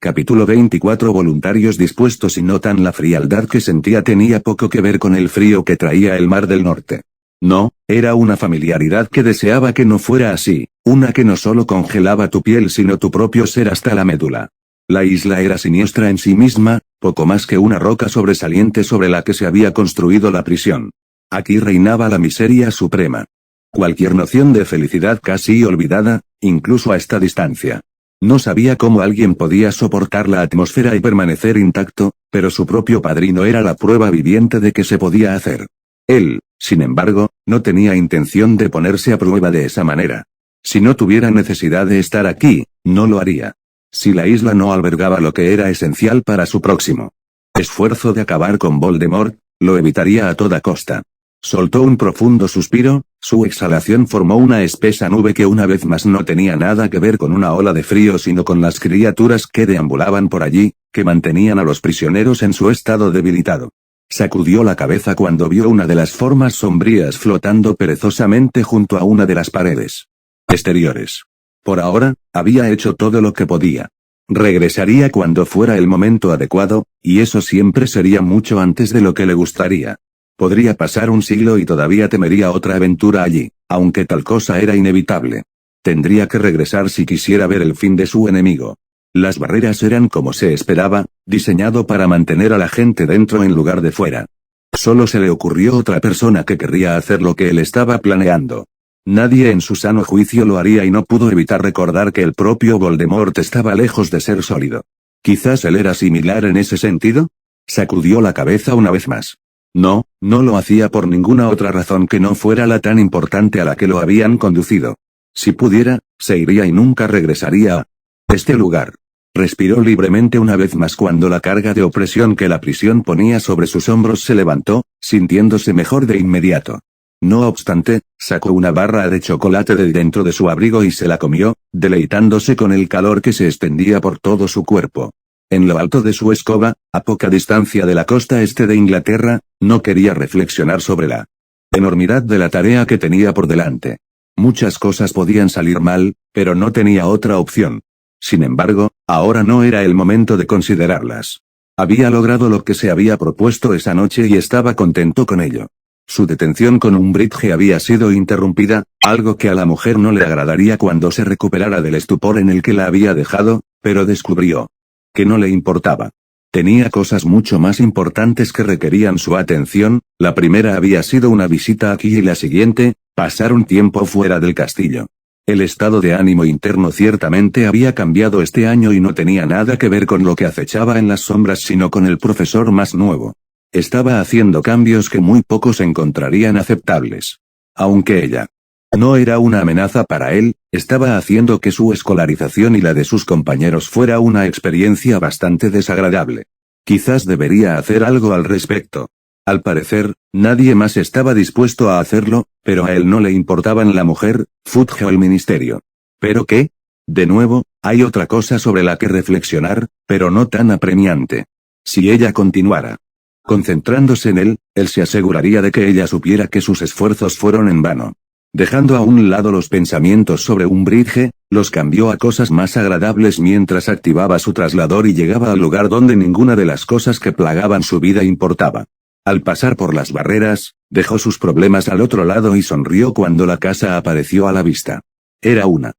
Capítulo 24. Voluntarios dispuestos y notan la frialdad que sentía tenía poco que ver con el frío que traía el mar del norte. No, era una familiaridad que deseaba que no fuera así, una que no solo congelaba tu piel sino tu propio ser hasta la médula. La isla era siniestra en sí misma, poco más que una roca sobresaliente sobre la que se había construido la prisión. Aquí reinaba la miseria suprema. Cualquier noción de felicidad casi olvidada, incluso a esta distancia. No sabía cómo alguien podía soportar la atmósfera y permanecer intacto, pero su propio padrino era la prueba viviente de que se podía hacer. Él, sin embargo, no tenía intención de ponerse a prueba de esa manera. Si no tuviera necesidad de estar aquí, no lo haría. Si la isla no albergaba lo que era esencial para su próximo esfuerzo de acabar con Voldemort, lo evitaría a toda costa. Soltó un profundo suspiro, su exhalación formó una espesa nube que una vez más no tenía nada que ver con una ola de frío sino con las criaturas que deambulaban por allí, que mantenían a los prisioneros en su estado debilitado. Sacudió la cabeza cuando vio una de las formas sombrías flotando perezosamente junto a una de las paredes exteriores. Por ahora, había hecho todo lo que podía. Regresaría cuando fuera el momento adecuado, y eso siempre sería mucho antes de lo que le gustaría. Podría pasar un siglo y todavía temería otra aventura allí, aunque tal cosa era inevitable. Tendría que regresar si quisiera ver el fin de su enemigo. Las barreras eran como se esperaba, diseñado para mantener a la gente dentro en lugar de fuera. Solo se le ocurrió otra persona que querría hacer lo que él estaba planeando. Nadie en su sano juicio lo haría y no pudo evitar recordar que el propio Voldemort estaba lejos de ser sólido. ¿Quizás él era similar en ese sentido? Sacudió la cabeza una vez más. No, no lo hacía por ninguna otra razón que no fuera la tan importante a la que lo habían conducido. Si pudiera, se iría y nunca regresaría a este lugar. Respiró libremente una vez más cuando la carga de opresión que la prisión ponía sobre sus hombros se levantó, sintiéndose mejor de inmediato. No obstante, sacó una barra de chocolate de dentro de su abrigo y se la comió, deleitándose con el calor que se extendía por todo su cuerpo. En lo alto de su escoba, a poca distancia de la costa este de Inglaterra, no quería reflexionar sobre la enormidad de la tarea que tenía por delante. Muchas cosas podían salir mal, pero no tenía otra opción. Sin embargo, ahora no era el momento de considerarlas. Había logrado lo que se había propuesto esa noche y estaba contento con ello. Su detención con Umbridge había sido interrumpida, algo que a la mujer no le agradaría cuando se recuperara del estupor en el que la había dejado, pero descubrió que no le importaba. Tenía cosas mucho más importantes que requerían su atención. La primera había sido una visita aquí y la siguiente, pasar un tiempo fuera del castillo. El estado de ánimo interno ciertamente había cambiado este año y no tenía nada que ver con lo que acechaba en las sombras sino con el profesor más nuevo. Estaba haciendo cambios que muy pocos encontrarían aceptables. Aunque ella no era una amenaza para él, estaba haciendo que su escolarización y la de sus compañeros fuera una experiencia bastante desagradable. Quizás debería hacer algo al respecto. Al parecer, nadie más estaba dispuesto a hacerlo, pero a él no le importaban la mujer, Fudge o el ministerio. ¿Pero qué? De nuevo, hay otra cosa sobre la que reflexionar, pero no tan apremiante. Si ella continuara concentrándose en él se aseguraría de que ella supiera que sus esfuerzos fueron en vano. Dejando a un lado los pensamientos sobre Umbridge, los cambió a cosas más agradables mientras activaba su traslador y llegaba al lugar donde ninguna de las cosas que plagaban su vida importaba. Al pasar por las barreras, dejó sus problemas al otro lado y sonrió cuando la casa apareció a la vista. Era una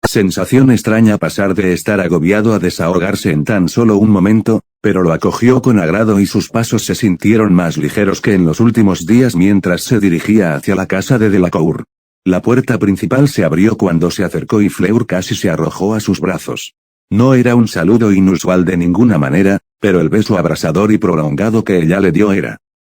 sensación extraña pasar de estar agobiado a desahogarse en tan solo un momento, pero lo acogió con agrado y sus pasos se sintieron más ligeros que en los últimos días mientras se dirigía hacia la casa de Delacour. La puerta principal se abrió cuando se acercó y Fleur casi se arrojó a sus brazos. No era un saludo inusual de ninguna manera, pero el beso abrasador y prolongado que ella le dio era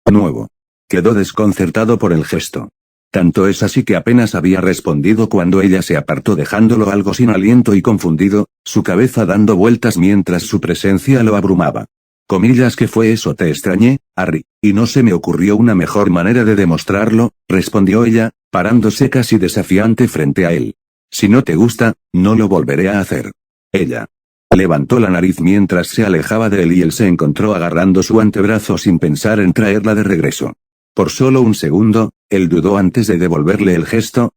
nuevo. Quedó desconcertado por el gesto. Tanto es así que apenas había respondido cuando ella se apartó dejándolo algo sin aliento y confundido, su cabeza dando vueltas mientras su presencia lo abrumaba. Comillas, ¿qué fue eso? Te extrañé, Harry, y no se me ocurrió una mejor manera de demostrarlo, respondió ella, parándose casi desafiante frente a él. Si no te gusta, no lo volveré a hacer. Ella levantó la nariz mientras se alejaba de él y él se encontró agarrando su antebrazo sin pensar en traerla de regreso. Por solo un segundo, él dudó antes de devolverle el gesto,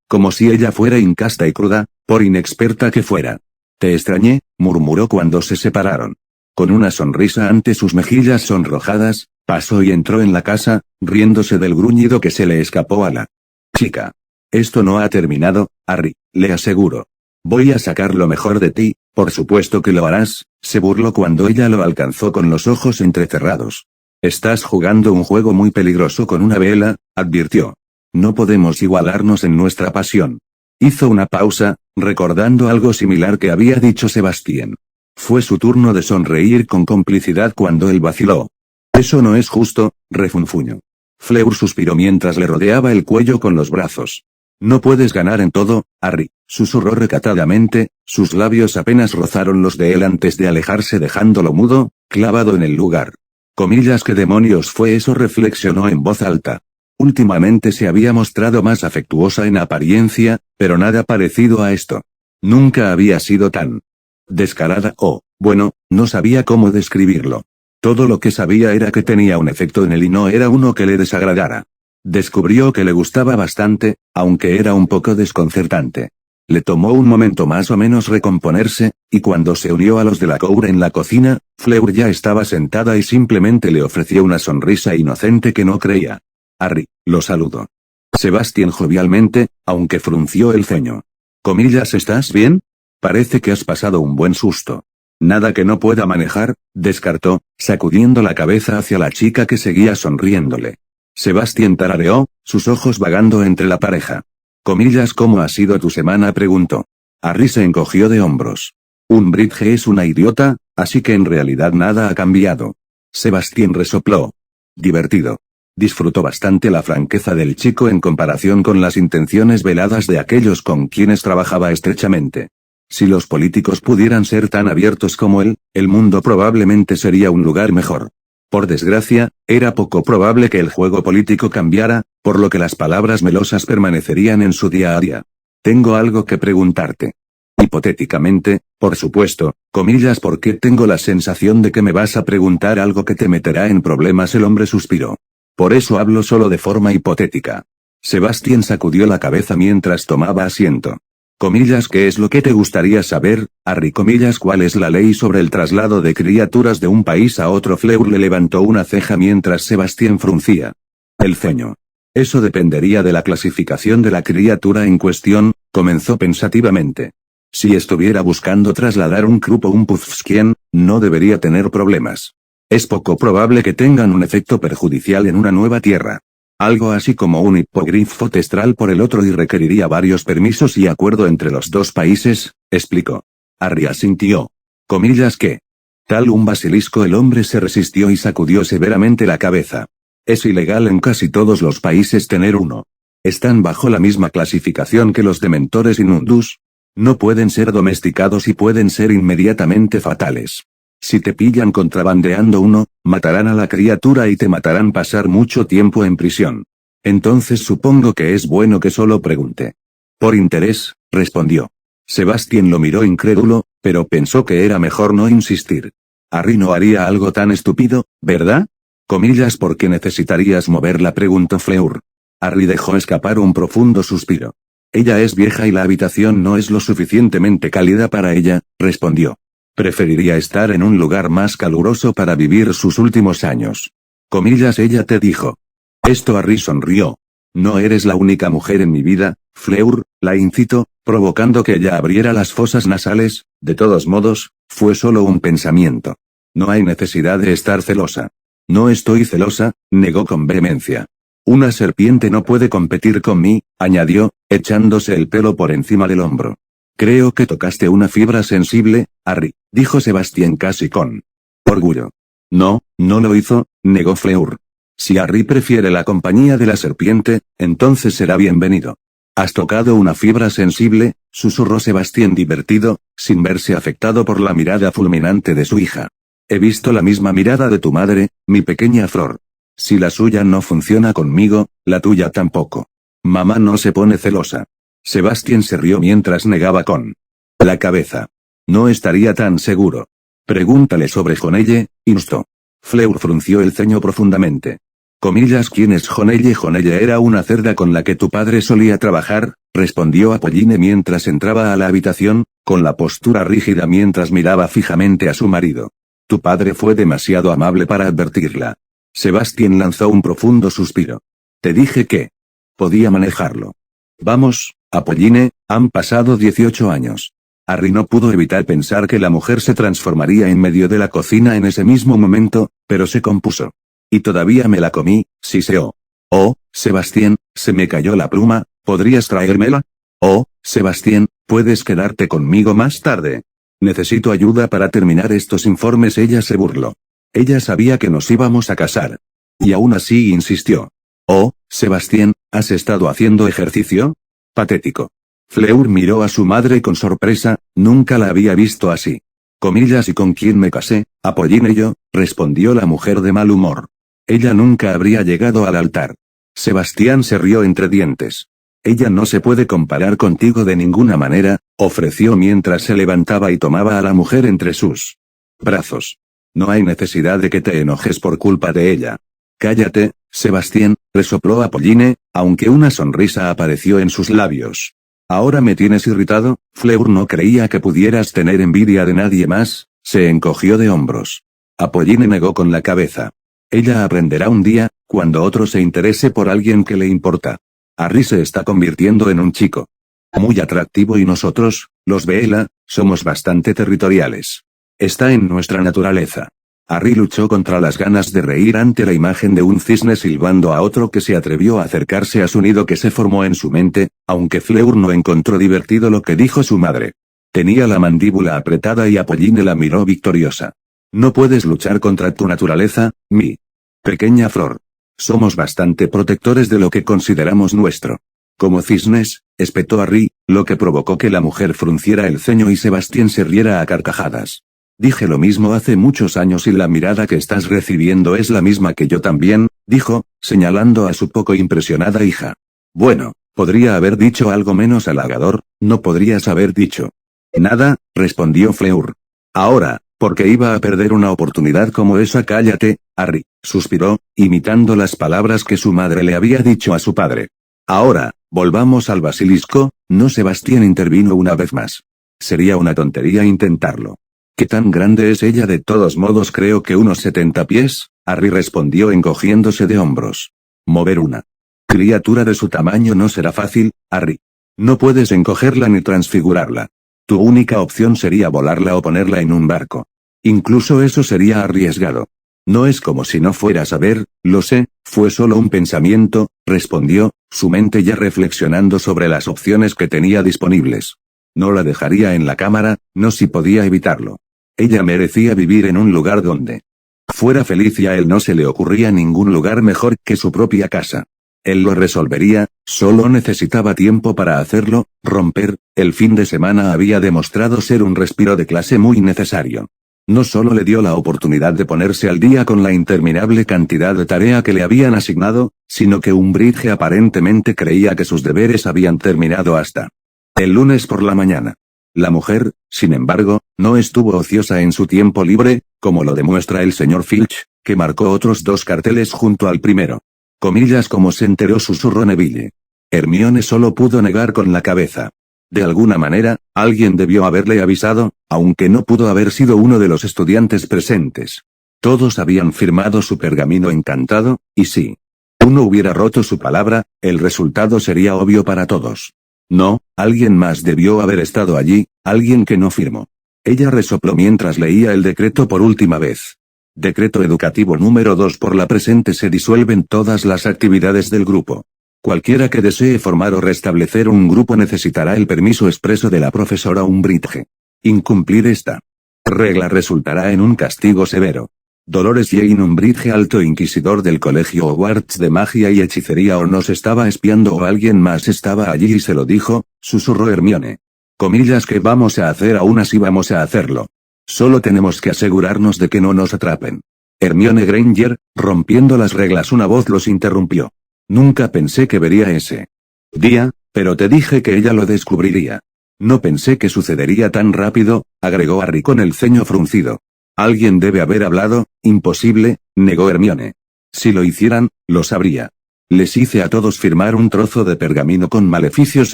como si ella fuera incasta y cruda, por inexperta que fuera. Te extrañé, murmuró cuando se separaron. Con una sonrisa ante sus mejillas sonrojadas, pasó y entró en la casa, riéndose del gruñido que se le escapó a la chica. Esto no ha terminado, Harry, le aseguro. Voy a sacar lo mejor de ti, por supuesto que lo harás, se burló cuando ella lo alcanzó con los ojos entrecerrados. Estás jugando un juego muy peligroso con una vela, advirtió. No podemos igualarnos en nuestra pasión. Hizo una pausa, recordando algo similar que había dicho Sebastián. Fue su turno de sonreír con complicidad cuando él vaciló. Eso no es justo, refunfuñó. Fleur suspiró mientras le rodeaba el cuello con los brazos. No puedes ganar en todo, Harry, susurró recatadamente, sus labios apenas rozaron los de él antes de alejarse dejándolo mudo, clavado en el lugar. Comillas, ¿qué demonios fue eso?, reflexionó en voz alta. Últimamente se había mostrado más afectuosa en apariencia, pero nada parecido a esto. Nunca había sido tan descarada o, bueno, no sabía cómo describirlo. Todo lo que sabía era que tenía un efecto en él y no era uno que le desagradara. Descubrió que le gustaba bastante, aunque era un poco desconcertante. Le tomó un momento más o menos recomponerse, y cuando se unió a los de la Cour en la cocina, Fleur ya estaba sentada y simplemente le ofreció una sonrisa inocente que no creía. Harry, lo saludó. Sebastián jovialmente, aunque frunció el ceño. Comillas, ¿estás bien? Parece que has pasado un buen susto. Nada que no pueda manejar, descartó, sacudiendo la cabeza hacia la chica que seguía sonriéndole. Sebastián tarareó, sus ojos vagando entre la pareja. Comillas, ¿cómo ha sido tu semana?, preguntó. Harry se encogió de hombros. Un Bridge es una idiota, así que en realidad nada ha cambiado. Sebastián resopló. Divertido. Disfrutó bastante la franqueza del chico en comparación con las intenciones veladas de aquellos con quienes trabajaba estrechamente. Si los políticos pudieran ser tan abiertos como él, el mundo probablemente sería un lugar mejor. Por desgracia, era poco probable que el juego político cambiara, por lo que las palabras melosas permanecerían en su día a día. Tengo algo que preguntarte. Hipotéticamente, por supuesto, comillas, porque tengo la sensación de que me vas a preguntar algo que te meterá en problemas, el hombre suspiró. Por eso hablo solo de forma hipotética. Sebastián sacudió la cabeza mientras tomaba asiento. Comillas, ¿qué es lo que te gustaría saber, Harry? Comillas, ¿cuál es la ley sobre el traslado de criaturas de un país a otro? Fleur le levantó una ceja mientras Sebastián fruncía el ceño. Eso dependería de la clasificación de la criatura en cuestión, comenzó pensativamente. Si estuviera buscando trasladar un grupo un Puffskien, no debería tener problemas. Es poco probable que tengan un efecto perjudicial en una nueva tierra. Algo así como un hipogrifo testral por el otro y requeriría varios permisos y acuerdo entre los dos países, explicó. Harry asintió. Comillas, ¿qué? Tal un basilisco. El hombre se resistió y sacudió severamente la cabeza. Es ilegal en casi todos los países tener uno. Están bajo la misma clasificación que los dementores inundus. No pueden ser domesticados y pueden ser inmediatamente fatales. Si te pillan contrabandeando uno, matarán a la criatura y te matarán pasar mucho tiempo en prisión. Entonces supongo que es bueno que solo pregunte. Por interés, respondió. Sebastián lo miró incrédulo, pero pensó que era mejor no insistir. Harry no haría algo tan estúpido, ¿verdad? Comillas, ¿por qué necesitarías moverla?, preguntó Fleur. Harry dejó escapar un profundo suspiro. Ella es vieja y la habitación no es lo suficientemente cálida para ella, respondió. Preferiría estar en un lugar más caluroso para vivir sus últimos años. Comillas, ella te dijo. Esto. Harry sonrió. No eres la única mujer en mi vida, Fleur, la incitó, provocando que ella abriera las fosas nasales. De todos modos, fue solo un pensamiento. No hay necesidad de estar celosa. No estoy celosa, negó con vehemencia. Una serpiente no puede competir con mí, añadió, echándose el pelo por encima del hombro. Creo que tocaste una fibra sensible, Harry, dijo Sebastián casi con orgullo. No, no lo hizo, negó Fleur. Si Harry prefiere la compañía de la serpiente, entonces será bienvenido. ¿Has tocado una fibra sensible?, susurró Sebastián divertido, sin verse afectado por la mirada fulminante de su hija. He visto la misma mirada de tu madre, mi pequeña Flor. Si la suya no funciona conmigo, la tuya tampoco. Mamá no se pone celosa. Sebastián se rió mientras negaba con la cabeza. No estaría tan seguro. Pregúntale sobre Jonelle, instó. Fleur frunció el ceño profundamente. Comillas, ¿quién es Jonelle? Jonelle era una cerda con la que tu padre solía trabajar, respondió Apolline mientras entraba a la habitación, con la postura rígida mientras miraba fijamente a su marido. Tu padre fue demasiado amable para advertirla. Sebastián lanzó un profundo suspiro. Te dije que podía manejarlo. Vamos, Apolline, han pasado 18 años. Harry no pudo evitar pensar que la mujer se transformaría en medio de la cocina en ese mismo momento, pero se compuso. Y todavía me la comí, siseó. Oh, Sebastián, se me cayó la pluma, ¿podrías traérmela? Oh, Sebastián, ¿puedes quedarte conmigo más tarde? Necesito ayuda para terminar estos informes. Ella se burló. Ella sabía que nos íbamos a casar. Y aún así insistió. Oh, Sebastián, ¿has estado haciendo ejercicio? Patético. Fleur miró a su madre con sorpresa, nunca la había visto así. Comillas, ¿y con quién me casé? Apolline yo, respondió la mujer de mal humor. Ella nunca habría llegado al altar. Sebastián se rió entre dientes. Ella no se puede comparar contigo de ninguna manera, ofreció mientras se levantaba y tomaba a la mujer entre sus brazos. No hay necesidad de que te enojes por culpa de ella. Cállate, Sebastián, resopló Apolline, aunque una sonrisa apareció en sus labios. Ahora me tienes irritado. Fleur no creía que pudieras tener envidia de nadie más, se encogió de hombros. Apolline negó con la cabeza. Ella aprenderá un día, cuando otro se interese por alguien que le importa. Harry se está convirtiendo en un chico muy atractivo y nosotros, los Bella, somos bastante territoriales. Está en nuestra naturaleza. Harry luchó contra las ganas de reír ante la imagen de un cisne silbando a otro que se atrevió a acercarse a su nido que se formó en su mente, aunque Fleur no encontró divertido lo que dijo su madre. Tenía la mandíbula apretada y Apolline la miró victoriosa. No puedes luchar contra tu naturaleza, mi pequeña flor. Somos bastante protectores de lo que consideramos nuestro. Como cisnes, espetó Harry, lo que provocó que la mujer frunciera el ceño y Sebastián se riera a carcajadas. Dije lo mismo hace muchos años y la mirada que estás recibiendo es la misma que yo también, dijo, señalando a su poco impresionada hija. Bueno, podría haber dicho algo menos halagador, no podrías haber dicho nada, respondió Fleur. Ahora, porque iba a perder una oportunidad como esa. Cállate, Harry, suspiró, imitando las palabras que su madre le había dicho a su padre. Ahora, volvamos al basilisco, no. Sebastián intervino una vez más. Sería una tontería intentarlo. ¿Qué tan grande es ella? De todos modos creo que unos 70 pies, Harry respondió encogiéndose de hombros. Mover una criatura de su tamaño no será fácil, Harry. No puedes encogerla ni transfigurarla. Tu única opción sería volarla o ponerla en un barco. Incluso eso sería arriesgado. No es como si no fueras a ver, lo sé, fue solo un pensamiento, respondió, su mente ya reflexionando sobre las opciones que tenía disponibles. No la dejaría en la cámara, no si podía evitarlo. Ella merecía vivir en un lugar donde fuera feliz y a él no se le ocurría ningún lugar mejor que su propia casa. Él lo resolvería, solo necesitaba tiempo para hacerlo. Romper el fin de semana había demostrado ser un respiro de clase muy necesario. No solo le dio la oportunidad de ponerse al día con la interminable cantidad de tarea que le habían asignado, sino que Umbridge aparentemente creía que sus deberes habían terminado hasta el lunes por la mañana. La mujer, sin embargo, no estuvo ociosa en su tiempo libre, como lo demuestra el señor Filch, que marcó otros 2 carteles junto al primero. Comillas, como se enteró, susurró Neville. Hermione solo pudo negar con la cabeza. De alguna manera, alguien debió haberle avisado, aunque no pudo haber sido uno de los estudiantes presentes. Todos habían firmado su pergamino encantado, y si uno hubiera roto su palabra, el resultado sería obvio para todos. No, alguien más debió haber estado allí, alguien que no firmó. Ella resopló mientras leía el decreto por última vez. Decreto educativo número 2. Por la presente se disuelven todas las actividades del grupo. Cualquiera que desee formar o restablecer un grupo necesitará el permiso expreso de la profesora Umbridge. Incumplir esta regla resultará en un castigo severo. Dolores Jane Umbridge, alto inquisidor del colegio Hogwarts de magia y hechicería, o nos estaba espiando o alguien más estaba allí y se lo dijo, susurró Hermione. Comillas, ¿qué vamos a hacer? Aún así vamos a hacerlo. Solo tenemos que asegurarnos de que no nos atrapen. Hermione Granger, rompiendo las reglas. Una voz los interrumpió. Nunca pensé que vería ese día, pero te dije que ella lo descubriría. No pensé que sucedería tan rápido, agregó Harry con el ceño fruncido. Alguien debe haber hablado. Imposible, negó Hermione. Si lo hicieran, lo sabría. Les hice a todos firmar un trozo de pergamino con maleficios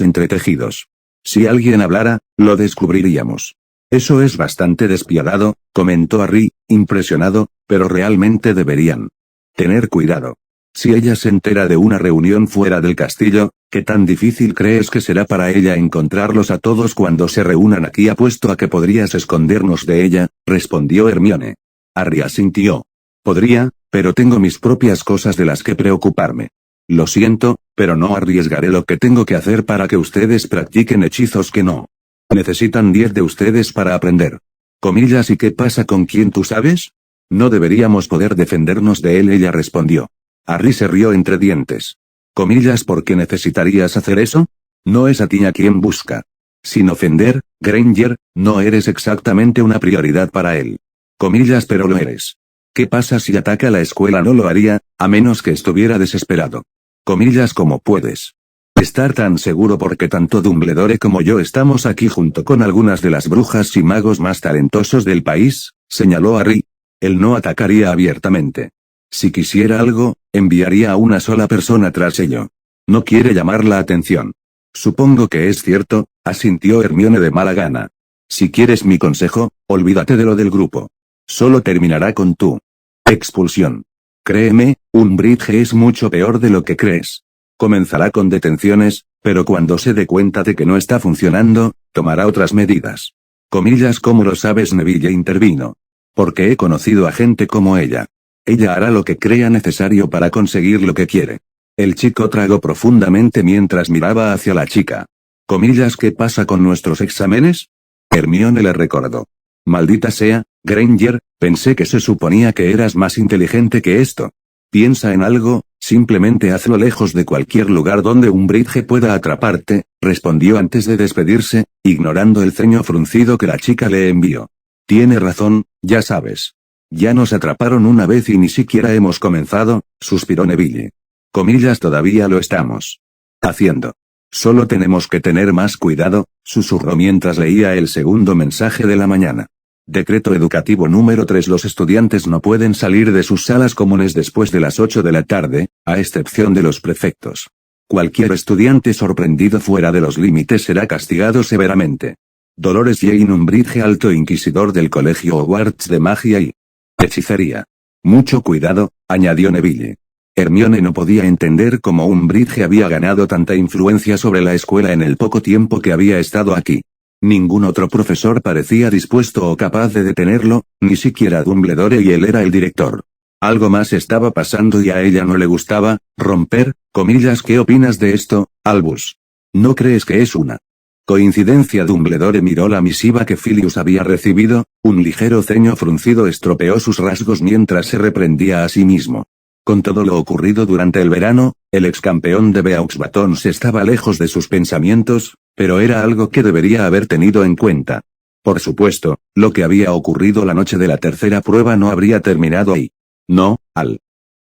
entretejidos. Si alguien hablara, lo descubriríamos. Eso es bastante despiadado, comentó Harry, impresionado, pero realmente deberían tener cuidado. Si ella se entera de una reunión fuera del castillo, ¿qué tan difícil crees que será para ella encontrarlos a todos cuando se reúnan aquí? Apuesto a que podrías escondernos de ella, respondió Hermione. Harry asintió. Podría, pero tengo mis propias cosas de las que preocuparme. Lo siento, pero no arriesgaré lo que tengo que hacer para que ustedes practiquen hechizos que no necesitan 10 de ustedes para aprender. Comillas, ¿y qué pasa con quién tú sabes? No deberíamos poder defendernos de él, ella respondió. Harry se rió entre dientes. Comillas, ¿por qué necesitarías hacer eso? No es a ti a quien busca. Sin ofender, Granger, no eres exactamente una prioridad para él. Comillas, pero lo eres. ¿Qué pasa si ataca la escuela? No lo haría, a menos que estuviera desesperado. Comillas, ¿cómo puedes estar tan seguro? Porque tanto Dumbledore como yo estamos aquí junto con algunas de las brujas y magos más talentosos del país, señaló Harry. Él no atacaría abiertamente. Si quisiera algo, enviaría a una sola persona tras ello. No quiere llamar la atención. Supongo que es cierto, asintió Hermione de mala gana. Si quieres mi consejo, olvídate de lo del grupo. Solo terminará con tu expulsión. Créeme, Umbridge es mucho peor de lo que crees. Comenzará con detenciones, pero cuando se dé cuenta de que no está funcionando, tomará otras medidas. Comillas, ¿cómo lo sabes? Neville intervino. Porque he conocido a gente como ella. Ella hará lo que crea necesario para conseguir lo que quiere. El chico tragó profundamente mientras miraba hacia la chica. Comillas, ¿qué pasa con nuestros exámenes? Hermione le recordó. Maldita sea, Granger, pensé que se suponía que eras más inteligente que esto. Piensa en algo, simplemente hazlo lejos de cualquier lugar donde Umbridge pueda atraparte, respondió antes de despedirse, ignorando el ceño fruncido que la chica le envió. Tiene razón, ya sabes. Ya nos atraparon una vez y ni siquiera hemos comenzado, suspiró Neville. Comillas, todavía lo estamos haciendo. Solo tenemos que tener más cuidado, susurró mientras leía el segundo mensaje de la mañana. Decreto educativo número 3. Los estudiantes no pueden salir de sus salas comunes después de las 8 de la tarde, a excepción de los prefectos. Cualquier estudiante sorprendido fuera de los límites será castigado severamente. Dolores Jane Umbridge, alto inquisidor del Colegio Hogwarts de Magia y Hechicería. Mucho cuidado, añadió Neville. Hermione no podía entender cómo Umbridge había ganado tanta influencia sobre la escuela en el poco tiempo que había estado aquí. Ningún otro profesor parecía dispuesto o capaz de detenerlo, ni siquiera Dumbledore, y él era el director. Algo más estaba pasando y a ella no le gustaba romper, comillas. ¿Qué opinas de esto, Albus? ¿No crees que es una coincidencia? Dumbledore miró la misiva que Filius había recibido, un ligero ceño fruncido estropeó sus rasgos mientras se reprendía a sí mismo. Con todo lo ocurrido durante el verano, el ex campeón de Beaux Batons estaba lejos de sus pensamientos, pero era algo que debería haber tenido en cuenta. Por supuesto, lo que había ocurrido la noche de la tercera prueba no habría terminado ahí. No, al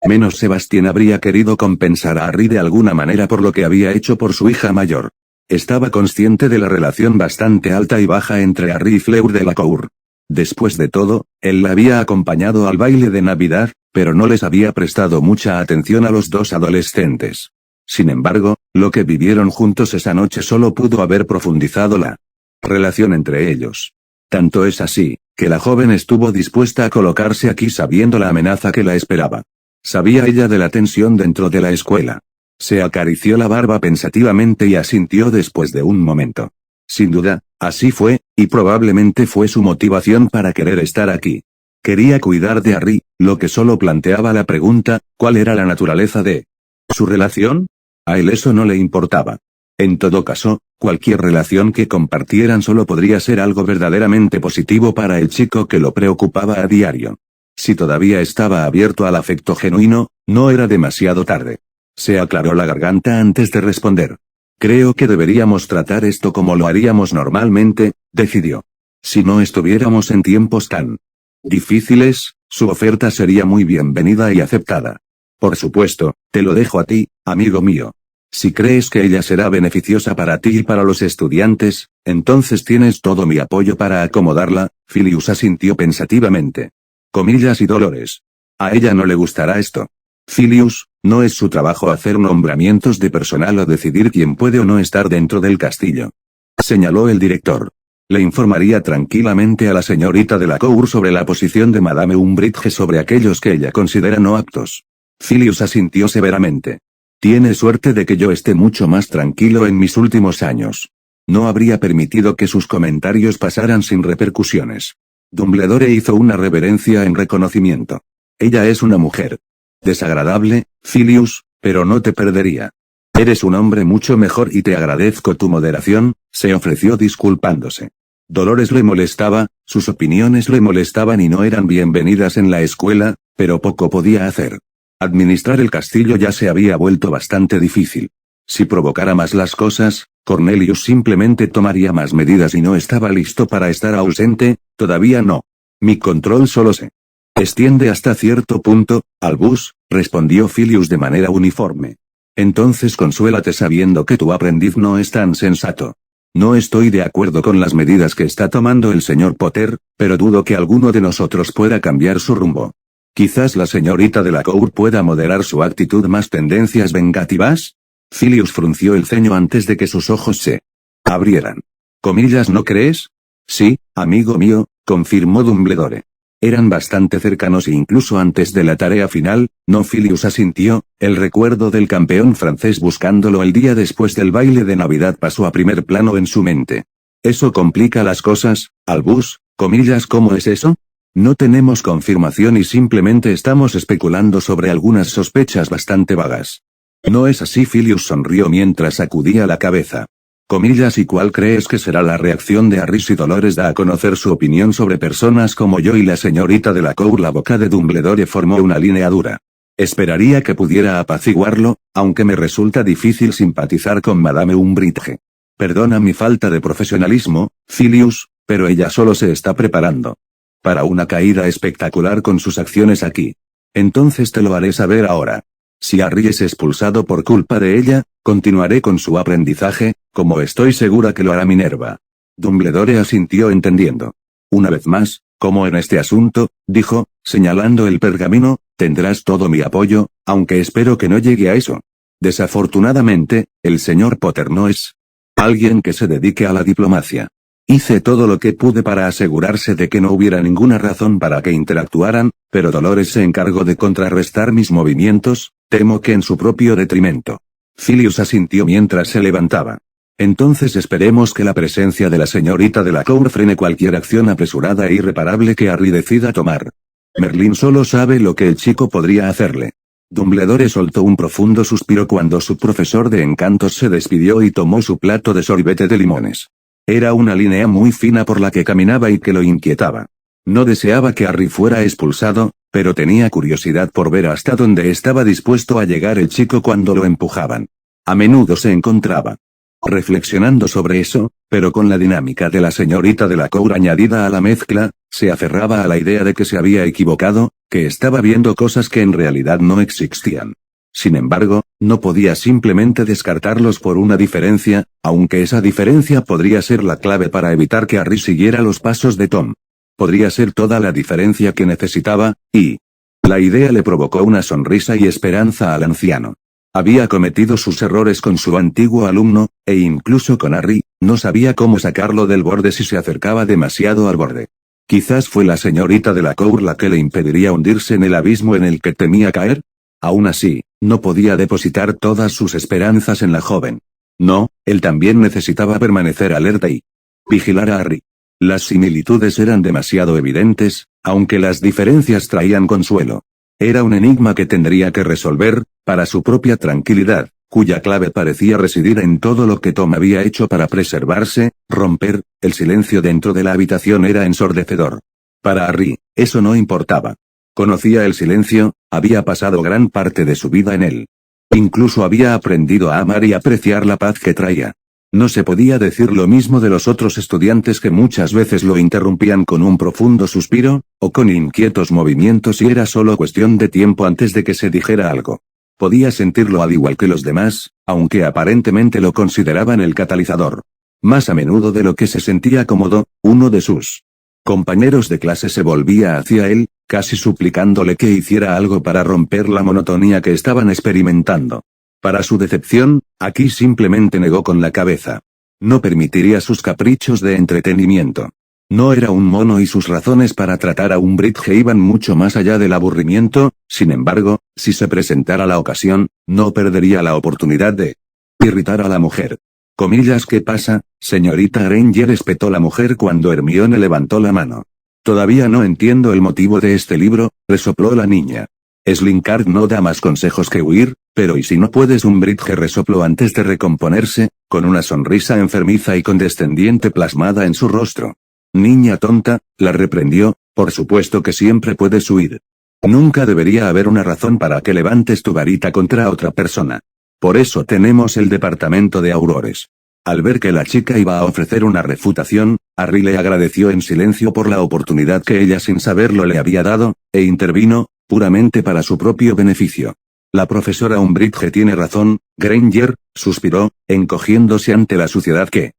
menos Sebastián habría querido compensar a Harry de alguna manera por lo que había hecho por su hija mayor. Estaba consciente de la relación bastante alta y baja entre Harry y Fleur Delacour. Después de todo, él la había acompañado al baile de Navidad, pero no les había prestado mucha atención a los dos adolescentes. Sin embargo, lo que vivieron juntos esa noche solo pudo haber profundizado la relación entre ellos. Tanto es así, que la joven estuvo dispuesta a colocarse aquí sabiendo la amenaza que la esperaba. Sabía ella de la tensión dentro de la escuela. Se acarició la barba pensativamente y asintió después de un momento. Sin duda, así fue, y probablemente fue su motivación para querer estar aquí. Quería cuidar de Harry, lo que solo planteaba la pregunta, ¿cuál era la naturaleza de su relación? A él eso no le importaba. En todo caso, cualquier relación que compartieran solo podría ser algo verdaderamente positivo para el chico que lo preocupaba a diario. Si todavía estaba abierto al afecto genuino, no era demasiado tarde. Se aclaró la garganta antes de responder. Creo que deberíamos tratar esto como lo haríamos normalmente, decidió. Si no estuviéramos en tiempos tan difíciles, su oferta sería muy bienvenida y aceptada. Por supuesto, te lo dejo a ti, amigo mío. Si crees que ella será beneficiosa para ti y para los estudiantes, entonces tienes todo mi apoyo para acomodarla. Filius asintió pensativamente. Comillas y Dolores. A ella no le gustará esto. Filius, no es su trabajo hacer nombramientos de personal o decidir quién puede o no estar dentro del castillo. Señaló el director. Le informaría tranquilamente a la señorita Delacour sobre la posición de Madame Umbridge sobre aquellos que ella considera no aptos. Filius asintió severamente. Tiene suerte de que yo esté mucho más tranquilo en mis últimos años. No habría permitido que sus comentarios pasaran sin repercusiones. Dumbledore hizo una reverencia en reconocimiento. Ella es una mujer desagradable, Filius, pero no te perdería. Eres un hombre mucho mejor y te agradezco tu moderación, se ofreció disculpándose. Dolores le molestaba, sus opiniones le molestaban y no eran bienvenidas en la escuela, pero poco podía hacer. Administrar el castillo ya se había vuelto bastante difícil. Si provocara más las cosas, Cornelius simplemente tomaría más medidas y no estaba listo para estar ausente, todavía no. Mi control solo se extiende hasta cierto punto, Albus, respondió Filius de manera uniforme. Entonces consuélate sabiendo que tu aprendiz no es tan sensato. No estoy de acuerdo con las medidas que está tomando el señor Potter, pero dudo que alguno de nosotros pueda cambiar su rumbo. Quizás la señorita Delacour pueda moderar su actitud más tendencias vengativas. Filius frunció el ceño antes de que sus ojos se abrieran. ¿Comillas no crees? Sí, amigo mío, confirmó Dumbledore. Eran bastante cercanos e incluso antes de la tarea final, no Filius asintió, el recuerdo del campeón francés buscándolo el día después del baile de Navidad pasó a primer plano en su mente. Eso complica las cosas, Albus, comillas, ¿cómo es eso? No tenemos confirmación y simplemente estamos especulando sobre algunas sospechas bastante vagas. No es así, Filius sonrió mientras sacudía la cabeza. Comillas, ¿y cuál crees que será la reacción de Harry si Dolores da a conocer su opinión sobre personas como yo y la señorita Delacour? La boca de Dumbledore formó una línea dura. Esperaría que pudiera apaciguarlo, aunque me resulta difícil simpatizar con Madame Umbridge. Perdona mi falta de profesionalismo, Filius, pero ella solo se está preparando para una caída espectacular con sus acciones aquí. Entonces te lo haré saber ahora. Si Harry es expulsado por culpa de ella, continuaré con su aprendizaje, como estoy segura que lo hará Minerva. Dumbledore asintió entendiendo. Una vez más, como en este asunto, dijo, señalando el pergamino, tendrás todo mi apoyo, aunque espero que no llegue a eso. Desafortunadamente, el señor Potter no es alguien que se dedique a la diplomacia. Hice todo lo que pude para asegurarse de que no hubiera ninguna razón para que interactuaran, pero Dolores se encargó de contrarrestar mis movimientos, temo que en su propio detrimento. Filius asintió mientras se levantaba. Entonces esperemos que la presencia de la señorita Delacour frene cualquier acción apresurada e irreparable que Harry decida tomar. Merlín solo sabe lo que el chico podría hacerle. Dumbledore soltó un profundo suspiro cuando su profesor de encantos se despidió y tomó su plato de sorbete de limones. Era una línea muy fina por la que caminaba y que lo inquietaba. No deseaba que Harry fuera expulsado, pero tenía curiosidad por ver hasta dónde estaba dispuesto a llegar el chico cuando lo empujaban. A menudo se encontraba reflexionando sobre eso, pero con la dinámica de la señorita Delacour añadida a la mezcla, se aferraba a la idea de que se había equivocado, que estaba viendo cosas que en realidad no existían. Sin embargo, no podía simplemente descartarlos por una diferencia, aunque esa diferencia podría ser la clave para evitar que Harry siguiera los pasos de Tom. Podría ser toda la diferencia que necesitaba, y la idea le provocó una sonrisa y esperanza al anciano. Había cometido sus errores con su antiguo alumno, e incluso con Harry, no sabía cómo sacarlo del borde si se acercaba demasiado al borde. Quizás fue la señorita Delacour la que le impediría hundirse en el abismo en el que temía caer. Aún así, no podía depositar todas sus esperanzas en la joven. No, él también necesitaba permanecer alerta y vigilar a Harry. Las similitudes eran demasiado evidentes, aunque las diferencias traían consuelo. Era un enigma que tendría que resolver, para su propia tranquilidad, cuya clave parecía residir en todo lo que Tom había hecho para preservarse, romper, el silencio dentro de la habitación era ensordecedor. Para Harry, eso no importaba. Conocía el silencio, había pasado gran parte de su vida en él. Incluso había aprendido a amar y apreciar la paz que traía. No se podía decir lo mismo de los otros estudiantes que muchas veces lo interrumpían con un profundo suspiro, o con inquietos movimientos y era solo cuestión de tiempo antes de que se dijera algo. Podía sentirlo al igual que los demás, aunque aparentemente lo consideraban el catalizador. Más a menudo de lo que se sentía cómodo, uno de sus compañeros de clase se volvía hacia él, casi suplicándole que hiciera algo para romper la monotonía que estaban experimentando. Para su decepción, Aki simplemente negó con la cabeza. No permitiría sus caprichos de entretenimiento. No era un mono y sus razones para tratar a Umbridge iban mucho más allá del aburrimiento. Sin embargo, si se presentara la ocasión, no perdería la oportunidad de irritar a la mujer. Comillas, ¿qué pasa, señorita Granger?, espetó la mujer cuando Hermione levantó la mano. Todavía no entiendo el motivo de este libro, resopló la niña. Slinkard no da más consejos que huir, pero ¿y si no puedes? Umbridge resopló antes de recomponerse, con una sonrisa enfermiza y condescendiente plasmada en su rostro. Niña tonta, la reprendió, por supuesto que siempre puedes huir. Nunca debería haber una razón para que levantes tu varita contra otra persona. Por eso tenemos el departamento de aurores. Al ver que la chica iba a ofrecer una refutación, Harry le agradeció en silencio por la oportunidad que ella sin saberlo le había dado, e intervino, puramente para su propio beneficio. La profesora Umbridge tiene razón, Granger, suspiró, encogiéndose ante la suciedad que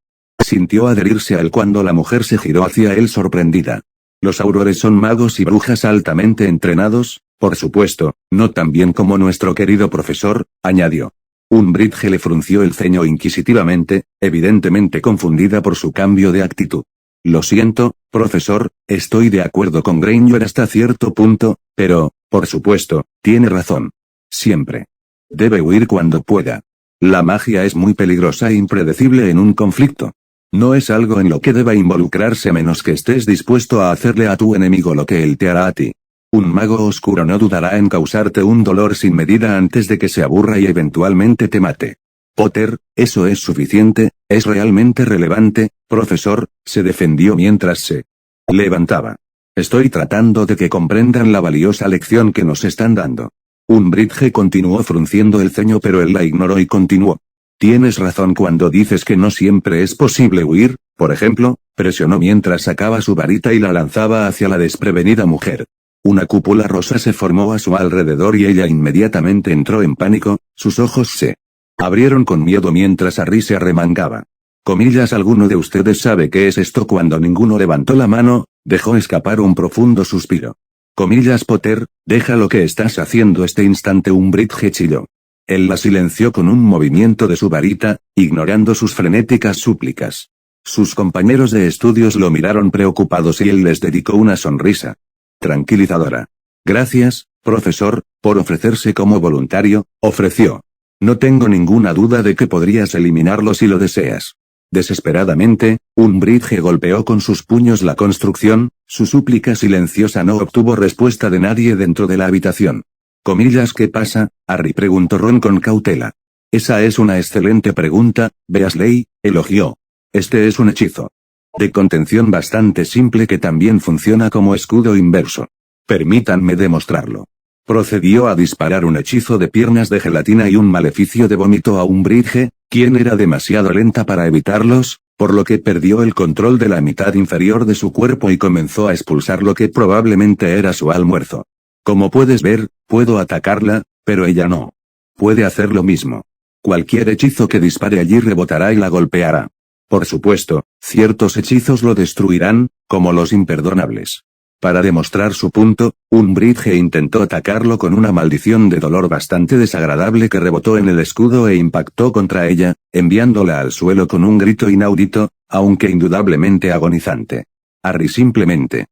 sintió adherirse a él cuando la mujer se giró hacia él sorprendida. Los aurores son magos y brujas altamente entrenados, por supuesto, no tan bien como nuestro querido profesor, añadió. Umbridge le frunció el ceño inquisitivamente, evidentemente confundida por su cambio de actitud. Lo siento, profesor, estoy de acuerdo con Granger hasta cierto punto, pero, por supuesto, tiene razón. Siempre. Debe huir cuando pueda. La magia es muy peligrosa e impredecible en un conflicto. No es algo en lo que deba involucrarse a menos que estés dispuesto a hacerle a tu enemigo lo que él te hará a ti. Un mago oscuro no dudará en causarte un dolor sin medida antes de que se aburra y eventualmente te mate. Potter, eso es suficiente, es realmente relevante, profesor, se defendió mientras se levantaba. Estoy tratando de que comprendan la valiosa lección que nos están dando. Umbridge continuó frunciendo el ceño, pero él la ignoró y continuó. Tienes razón cuando dices que no siempre es posible huir, por ejemplo, presionó mientras sacaba su varita y la lanzaba hacia la desprevenida mujer. Una cúpula rosa se formó a su alrededor y ella inmediatamente entró en pánico, sus ojos se abrieron con miedo mientras Harry se arremangaba. Comillas, ¿alguno de ustedes sabe qué es esto? Cuando ninguno levantó la mano, dejó escapar un profundo suspiro. Comillas, Potter, deja lo que estás haciendo este instante, Umbridge chilló. Él la silenció con un movimiento de su varita, ignorando sus frenéticas súplicas. Sus compañeros de estudios lo miraron preocupados y él les dedicó una sonrisa tranquilizadora. Gracias, profesor, por ofrecerse como voluntario, ofreció. No tengo ninguna duda de que podrías eliminarlo si lo deseas. Desesperadamente, Umbridge golpeó con sus puños la construcción, su súplica silenciosa no obtuvo respuesta de nadie dentro de la habitación. Comillas, ¿qué pasa? Harry preguntó Ron con cautela. Esa es una excelente pregunta, Weasley, elogió. Este es un hechizo de contención bastante simple que también funciona como escudo inverso. Permítanme demostrarlo. Procedió a disparar un hechizo de piernas de gelatina y un maleficio de vómito a Umbridge, quien era demasiado lenta para evitarlos, por lo que perdió el control de la mitad inferior de su cuerpo y comenzó a expulsar lo que probablemente era su almuerzo. Como puedes ver, puedo atacarla, pero ella no. Puede hacer lo mismo. Cualquier hechizo que dispare allí rebotará y la golpeará. Por supuesto, ciertos hechizos lo destruirán, como los imperdonables. Para demostrar su punto, Umbridge intentó atacarlo con una maldición de dolor bastante desagradable que rebotó en el escudo e impactó contra ella, enviándola al suelo con un grito inaudito, aunque indudablemente agonizante. Harry simplemente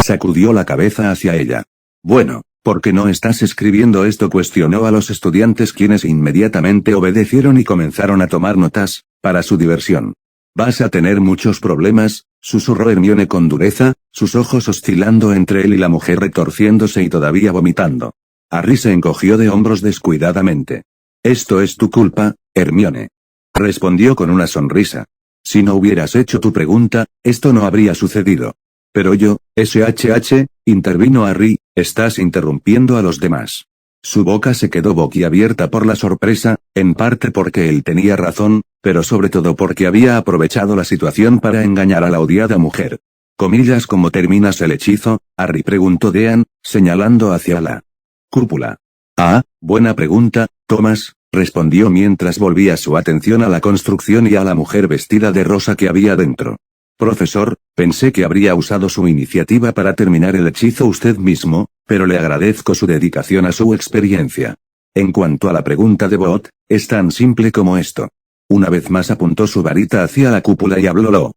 sacudió la cabeza hacia ella. Bueno, ¿por qué no estás escribiendo esto?, cuestionó a los estudiantes, quienes inmediatamente obedecieron y comenzaron a tomar notas, para su diversión. Vas a tener muchos problemas, susurró Hermione con dureza, sus ojos oscilando entre él y la mujer retorciéndose y todavía vomitando. Harry se encogió de hombros descuidadamente. Esto es tu culpa, Hermione. Respondió con una sonrisa. Si no hubieras hecho tu pregunta, esto no habría sucedido. Pero yo, intervino Harry, estás interrumpiendo a los demás. Su boca se quedó boquiabierta por la sorpresa, en parte porque él tenía razón, pero sobre todo porque había aprovechado la situación para engañar a la odiada mujer. Comillas, ¿cómo terminas el hechizo? Harry preguntó Dean, señalando hacia la cúpula. Ah, buena pregunta, Thomas, respondió mientras volvía su atención a la construcción y a la mujer vestida de rosa que había dentro. Profesor, pensé que habría usado su iniciativa para terminar el hechizo usted mismo, pero le agradezco su dedicación a su experiencia. En cuanto a la pregunta de Bot, es tan simple como esto. Una vez más apuntó su varita hacia la cúpula y habló lo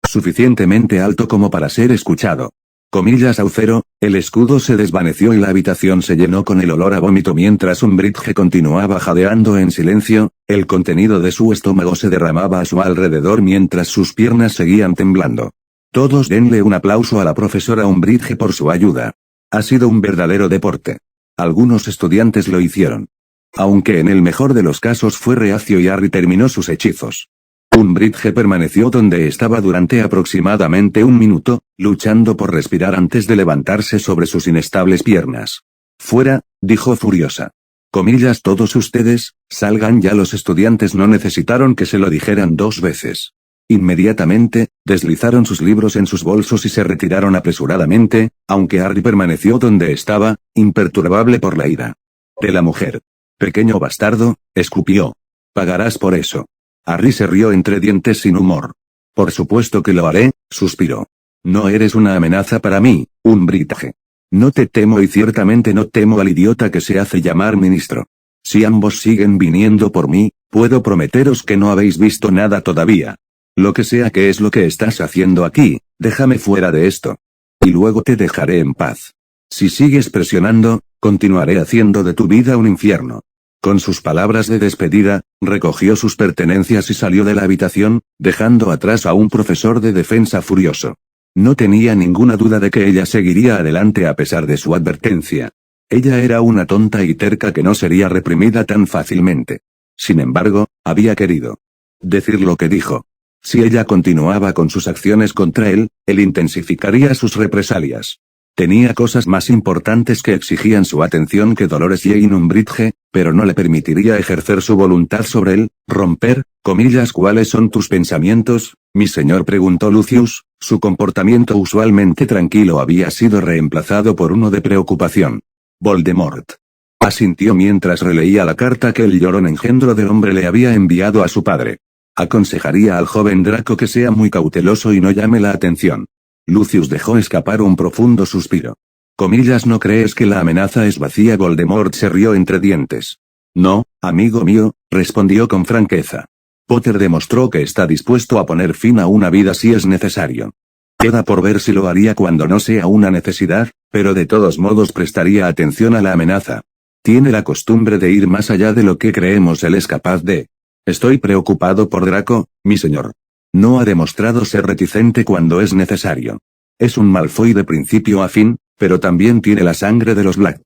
suficientemente alto como para ser escuchado. Comillas Aucero, el escudo se desvaneció y la habitación se llenó con el olor a vómito mientras Umbridge continuaba jadeando en silencio, el contenido de su estómago se derramaba a su alrededor mientras sus piernas seguían temblando. Todos denle un aplauso a la profesora Umbridge por su ayuda. Ha sido un verdadero deporte. Algunos estudiantes lo hicieron. Aunque en el mejor de los casos fue reacio y Harry terminó sus hechizos. Umbridge permaneció donde estaba durante aproximadamente un minuto, luchando por respirar antes de levantarse sobre sus inestables piernas. Fuera, dijo furiosa. Comillas todos ustedes, salgan ya. Los estudiantes no necesitaron que se lo dijeran 2 veces. Inmediatamente, deslizaron sus libros en sus bolsos y se retiraron apresuradamente, aunque Harry permaneció donde estaba, imperturbable por la ira de la mujer. Pequeño bastardo, escupió. Pagarás por eso. Harry se rió entre dientes sin humor. Por supuesto que lo haré, suspiró. No eres una amenaza para mí, Umbridge. No te temo y ciertamente no temo al idiota que se hace llamar ministro. Si ambos siguen viniendo por mí, puedo prometeros que no habéis visto nada todavía. Lo que sea que es lo que estás haciendo aquí, déjame fuera de esto. Y luego te dejaré en paz. Si sigues presionando, continuaré haciendo de tu vida un infierno. Con sus palabras de despedida, recogió sus pertenencias y salió de la habitación, dejando atrás a un profesor de defensa furioso. No tenía ninguna duda de que ella seguiría adelante a pesar de su advertencia. Ella era una tonta y terca que no sería reprimida tan fácilmente. Sin embargo, había querido decir lo que dijo. Si ella continuaba con sus acciones contra él intensificaría sus represalias. Tenía cosas más importantes que exigían su atención que Dolores Jane Umbridge, pero no le permitiría ejercer su voluntad sobre él, romper, comillas. ¿Cuáles son tus pensamientos, mi señor?, preguntó Lucius, su comportamiento usualmente tranquilo había sido reemplazado por uno de preocupación. Voldemort asintió mientras releía la carta que el llorón engendro de hombre le había enviado a su padre. Aconsejaría al joven Draco que sea muy cauteloso y no llame la atención. Lucius dejó escapar un profundo suspiro. Comillas, ¿no crees que la amenaza es vacía? Voldemort se rió entre dientes. No, amigo mío, respondió con franqueza. Potter demostró que está dispuesto a poner fin a una vida si es necesario. Queda por ver si lo haría cuando no sea una necesidad, pero de todos modos prestaría atención a la amenaza. Tiene la costumbre de ir más allá de lo que creemos él es capaz de. Estoy preocupado por Draco, mi señor. No ha demostrado ser reticente cuando es necesario. Es un Malfoy de principio a fin, pero también tiene la sangre de los Black.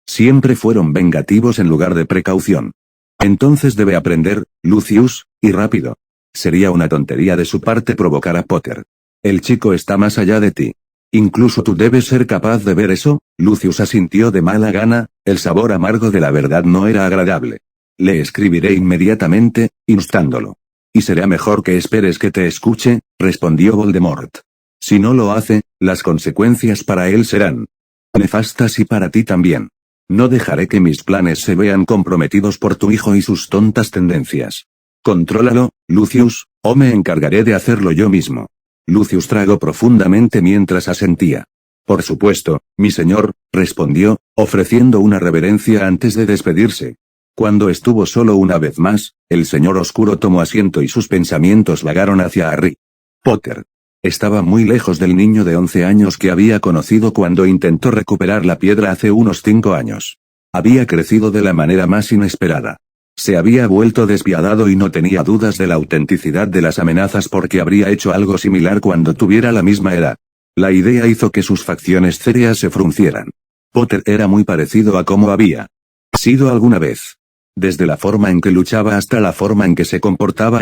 Siempre fueron vengativos en lugar de precaución. Entonces debe aprender, Lucius, y rápido. Sería una tontería de su parte provocar a Potter. El chico está más allá de ti. Incluso tú debes ser capaz de ver eso. Lucius asintió de mala gana, el sabor amargo de la verdad no era agradable. Le escribiré inmediatamente, instándolo. Y será mejor que esperes que te escuche, respondió Voldemort. Si no lo hace, las consecuencias para él serán nefastas y para ti también. No dejaré que mis planes se vean comprometidos por tu hijo y sus tontas tendencias. Contrólalo, Lucius, o me encargaré de hacerlo yo mismo. Lucius tragó profundamente mientras asentía. Por supuesto, mi señor, respondió, ofreciendo una reverencia antes de despedirse. Cuando estuvo solo una vez más, el señor oscuro tomó asiento y sus pensamientos vagaron hacia Harry Potter. Estaba muy lejos del niño de 11 años que había conocido cuando intentó recuperar la piedra hace unos 5 años. Había crecido de la manera más inesperada. Se había vuelto despiadado y no tenía dudas de la autenticidad de las amenazas porque habría hecho algo similar cuando tuviera la misma edad. La idea hizo que sus facciones céreas se fruncieran. Potter era muy parecido a como había sido alguna vez. Desde la forma en que luchaba hasta la forma en que se comportaba,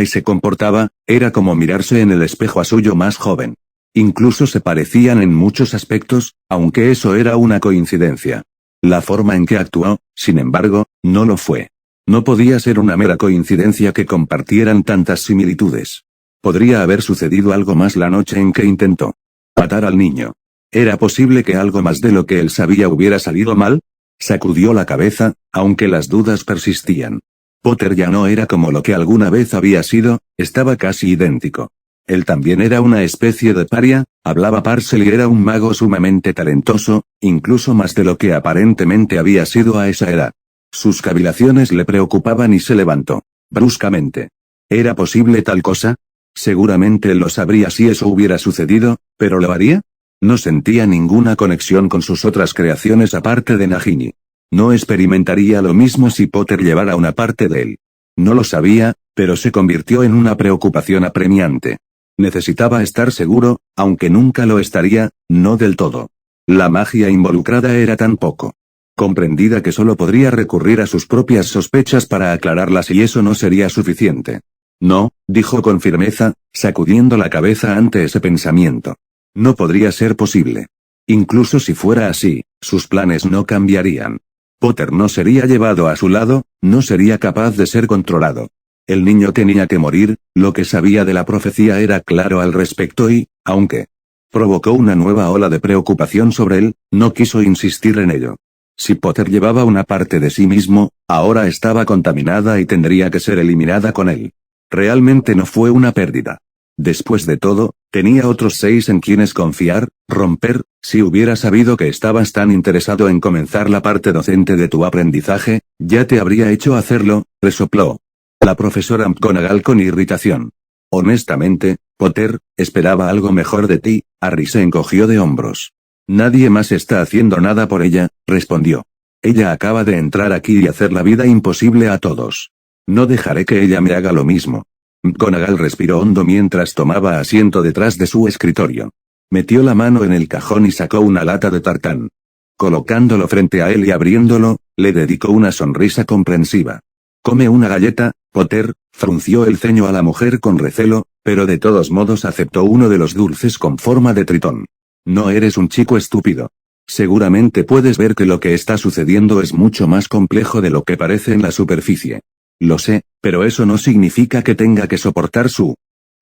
era como mirarse en el espejo a su yo más joven. Incluso se parecían en muchos aspectos, aunque eso era una coincidencia. La forma en que actuó, sin embargo, no lo fue. No podía ser una mera coincidencia que compartieran tantas similitudes. Podría haber sucedido algo más la noche en que intentó matar al niño. ¿Era posible que algo más de lo que él sabía hubiera salido mal? Sacudió la cabeza, aunque las dudas persistían. Potter ya no era como lo que alguna vez había sido, estaba casi idéntico. Él también era una especie de paria, hablaba Parcel y era un mago sumamente talentoso, incluso más de lo que aparentemente había sido a esa edad. Sus cavilaciones le preocupaban y se levantó bruscamente. ¿Era posible tal cosa? Seguramente él lo sabría si eso hubiera sucedido, pero ¿lo haría? No sentía ninguna conexión con sus otras creaciones aparte de Nagini. No experimentaría lo mismo si Potter llevara una parte de él. No lo sabía, pero se convirtió en una preocupación apremiante. Necesitaba estar seguro, aunque nunca lo estaría, no del todo. La magia involucrada era tan poco comprendida que solo podría recurrir a sus propias sospechas para aclararlas y eso no sería suficiente. No, dijo con firmeza, sacudiendo la cabeza ante ese pensamiento. No podría ser posible. Incluso si fuera así, sus planes no cambiarían. Potter no sería llevado a su lado, no sería capaz de ser controlado. El niño tenía que morir, lo que sabía de la profecía era claro al respecto y, aunque provocó una nueva ola de preocupación sobre él, no quiso insistir en ello. Si Potter llevaba una parte de sí mismo, ahora estaba contaminada y tendría que ser eliminada con él. Realmente no fue una pérdida. Después de todo, tenía otros 6 en quienes confiar, romper, si hubiera sabido que estabas tan interesado en comenzar la parte docente de tu aprendizaje, ya te habría hecho hacerlo, resopló la profesora McGonagall con irritación. Honestamente, Potter, esperaba algo mejor de ti. Harry se encogió de hombros. Nadie más está haciendo nada por ella, respondió. Ella acaba de entrar aquí y hacer la vida imposible a todos. No dejaré que ella me haga lo mismo. McGonagall respiró hondo mientras tomaba asiento detrás de su escritorio. Metió la mano en el cajón y sacó una lata de tartán. Colocándolo frente a él y abriéndolo, le dedicó una sonrisa comprensiva. «Come una galleta, Potter», frunció el ceño a la mujer con recelo, pero de todos modos aceptó uno de los dulces con forma de tritón. «No eres un chico estúpido. Seguramente puedes ver que lo que está sucediendo es mucho más complejo de lo que parece en la superficie. Lo sé, pero eso no significa que tenga que soportar su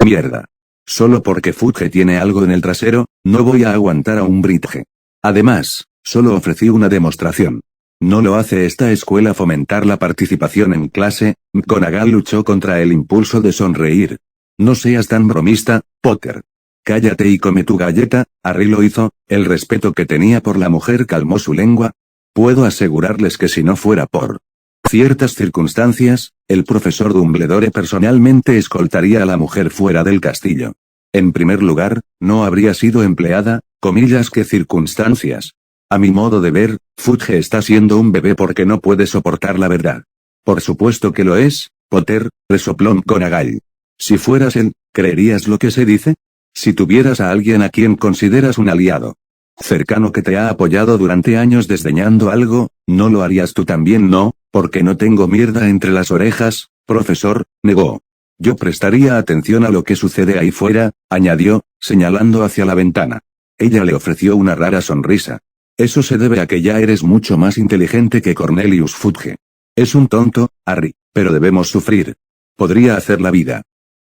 mierda. Solo porque Fudge tiene algo en el trasero, no voy a aguantar a un Bridge. Además, solo ofrecí una demostración. No lo hace esta escuela fomentar la participación en clase». McGonagall luchó contra el impulso de sonreír. «No seas tan bromista, Potter. Cállate y come tu galleta». Harry lo hizo, el respeto que tenía por la mujer calmó su lengua. Puedo asegurarles que si no fuera por ciertas circunstancias, el profesor Dumbledore personalmente escoltaría a la mujer fuera del castillo. En primer lugar, no habría sido empleada, comillas, ¿qué circunstancias? A mi modo de ver, Fudge está siendo un bebé porque no puede soportar la verdad. Por supuesto que lo es, Potter, resopló McGonagall. Si fueras él, ¿creerías lo que se dice? Si tuvieras a alguien a quien consideras un aliado cercano que te ha apoyado durante años desdeñando algo, ¿no lo harías tú también? No, porque no tengo mierda entre las orejas, profesor, negó. Yo prestaría atención a lo que sucede ahí fuera, añadió, señalando hacia la ventana. Ella le ofreció una rara sonrisa. Eso se debe a que ya eres mucho más inteligente que Cornelius Fudge. Es un tonto, Harry, pero debemos sufrir. Podría hacer la vida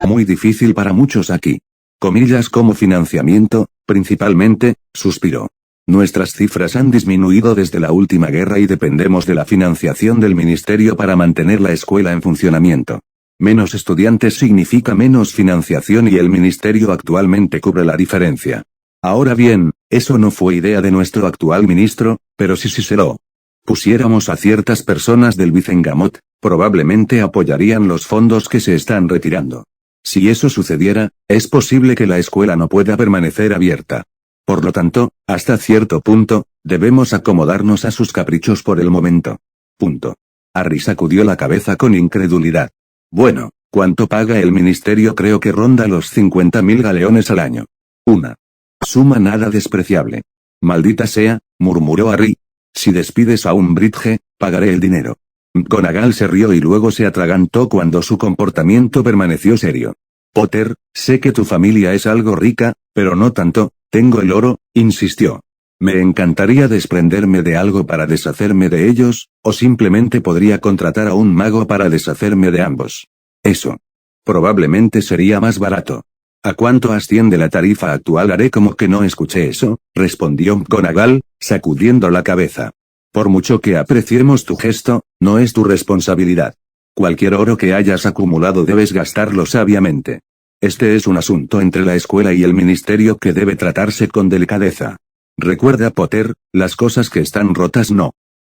muy difícil para muchos aquí. Comillas como financiamiento, principalmente, suspiró. Nuestras cifras han disminuido desde la última guerra y dependemos de la financiación del ministerio para mantener la escuela en funcionamiento. Menos estudiantes significa menos financiación y el ministerio actualmente cubre la diferencia. Ahora bien, eso no fue idea de nuestro actual ministro, pero si se lo pusiéramos a ciertas personas del Vicengamot, probablemente apoyarían los fondos que se están retirando. Si eso sucediera, es posible que la escuela no pueda permanecer abierta. Por lo tanto, hasta cierto punto, debemos acomodarnos a sus caprichos por el momento. Punto. Harry sacudió la cabeza con incredulidad. Bueno, ¿cuánto paga el ministerio? Creo que ronda los 50.000 galeones al año. Una suma nada despreciable. Maldita sea, murmuró Harry. Si despides a un Bridge, pagaré el dinero. McGonagall se rió y luego se atragantó cuando su comportamiento permaneció serio. Potter, sé que tu familia es algo rica, pero no tanto, tengo el oro, insistió. Me encantaría desprenderme de algo para deshacerme de ellos, o simplemente podría contratar a un mago para deshacerme de ambos. Eso probablemente sería más barato. ¿A cuánto asciende la tarifa actual? Haré como que no escuché eso, respondió McGonagall, sacudiendo la cabeza. Por mucho que apreciemos tu gesto, no es tu responsabilidad. Cualquier oro que hayas acumulado debes gastarlo sabiamente. Este es un asunto entre la escuela y el ministerio que debe tratarse con delicadeza. Recuerda, Potter, las cosas que están rotas no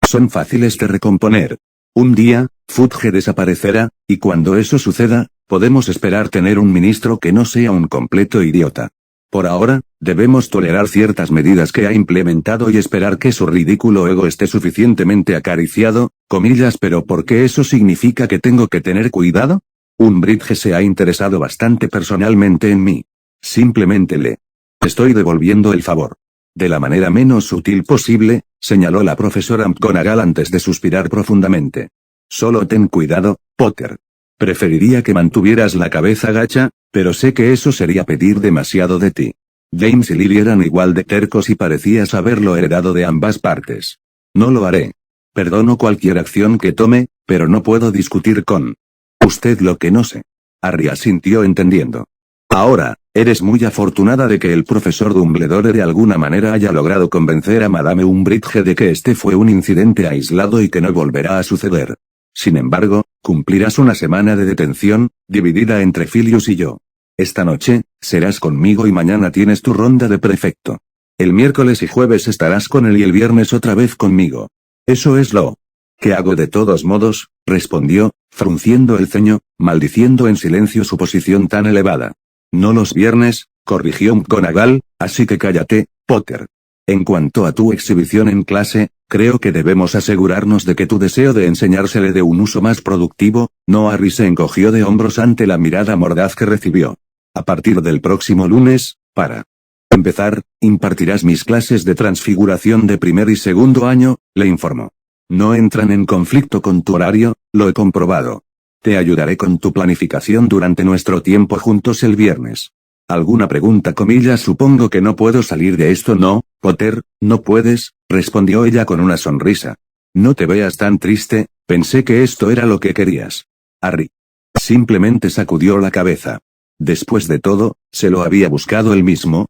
son fáciles de recomponer. Un día, Fudge desaparecerá, y cuando eso suceda, podemos esperar tener un ministro que no sea un completo idiota. Por ahora, debemos tolerar ciertas medidas que ha implementado y esperar que su ridículo ego esté suficientemente acariciado, comillas, pero ¿por qué eso significa que tengo que tener cuidado? Umbridge se ha interesado bastante personalmente en mí. Simplemente le estoy devolviendo el favor. De la manera menos sutil posible, señaló la profesora McGonagall antes de suspirar profundamente. Solo ten cuidado, Potter. Preferiría que mantuvieras la cabeza gacha, pero sé que eso sería pedir demasiado de ti. James y Lily eran igual de tercos y parecías haberlo heredado de ambas partes. No lo haré. Perdono cualquier acción que tome, pero no puedo discutir con usted lo que no sé. Harry asintió entendiendo. Ahora, eres muy afortunada de que el profesor Dumbledore de alguna manera haya logrado convencer a Madame Umbridge de que este fue un incidente aislado y que no volverá a suceder. Sin embargo, cumplirás una semana de detención, dividida entre Filius y yo. Esta noche, serás conmigo y mañana tienes tu ronda de prefecto. El miércoles y jueves estarás con él y el viernes otra vez conmigo. Eso es lo que hago de todos modos, respondió, frunciendo el ceño, maldiciendo en silencio su posición tan elevada. No los viernes, corrigió McGonagall, así que cállate, Potter. En cuanto a tu exhibición en clase, creo que debemos asegurarnos de que tu deseo de enseñar le dé un uso más productivo. No. Harry se encogió de hombros ante la mirada mordaz que recibió. A partir del próximo lunes, para empezar, impartirás mis clases de transfiguración de primer y segundo año, le informó. No entran en conflicto con tu horario, lo he comprobado. Te ayudaré con tu planificación durante nuestro tiempo juntos el viernes. ¿Alguna pregunta? Comillas, supongo que no puedo salir de esto. No, Potter, no puedes, respondió ella con una sonrisa. No te veas tan triste, pensé que esto era lo que querías. Harry simplemente sacudió la cabeza. Después de todo, se lo había buscado él mismo.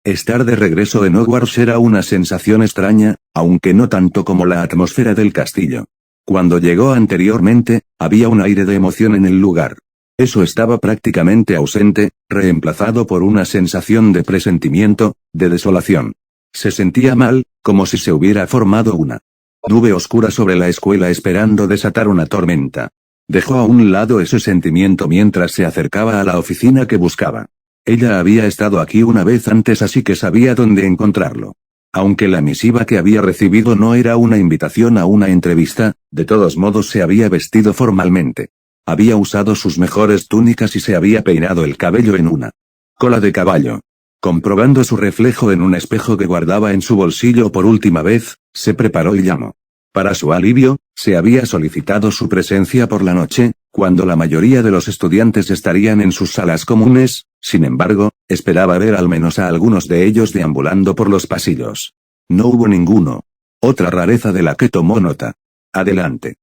Estar de regreso en Hogwarts era una sensación extraña, aunque no tanto como la atmósfera del castillo. Cuando llegó anteriormente, había un aire de emoción en el lugar. Eso estaba prácticamente ausente, reemplazado por una sensación de presentimiento, de desolación. Se sentía mal, como si se hubiera formado una nube oscura sobre la escuela esperando desatar una tormenta. Dejó a un lado ese sentimiento mientras se acercaba a la oficina que buscaba. Ella había estado aquí una vez antes, así que sabía dónde encontrarlo. Aunque la misiva que había recibido no era una invitación a una entrevista, de todos modos se había vestido formalmente. Había usado sus mejores túnicas y se había peinado el cabello en una cola de caballo. Comprobando su reflejo en un espejo que guardaba en su bolsillo por última vez, se preparó y llamó. Para su alivio, se había solicitado su presencia por la noche, cuando la mayoría de los estudiantes estarían en sus salas comunes. Sin embargo, esperaba ver al menos a algunos de ellos deambulando por los pasillos. No hubo ninguno. Otra rareza de la que tomó nota. Adelante.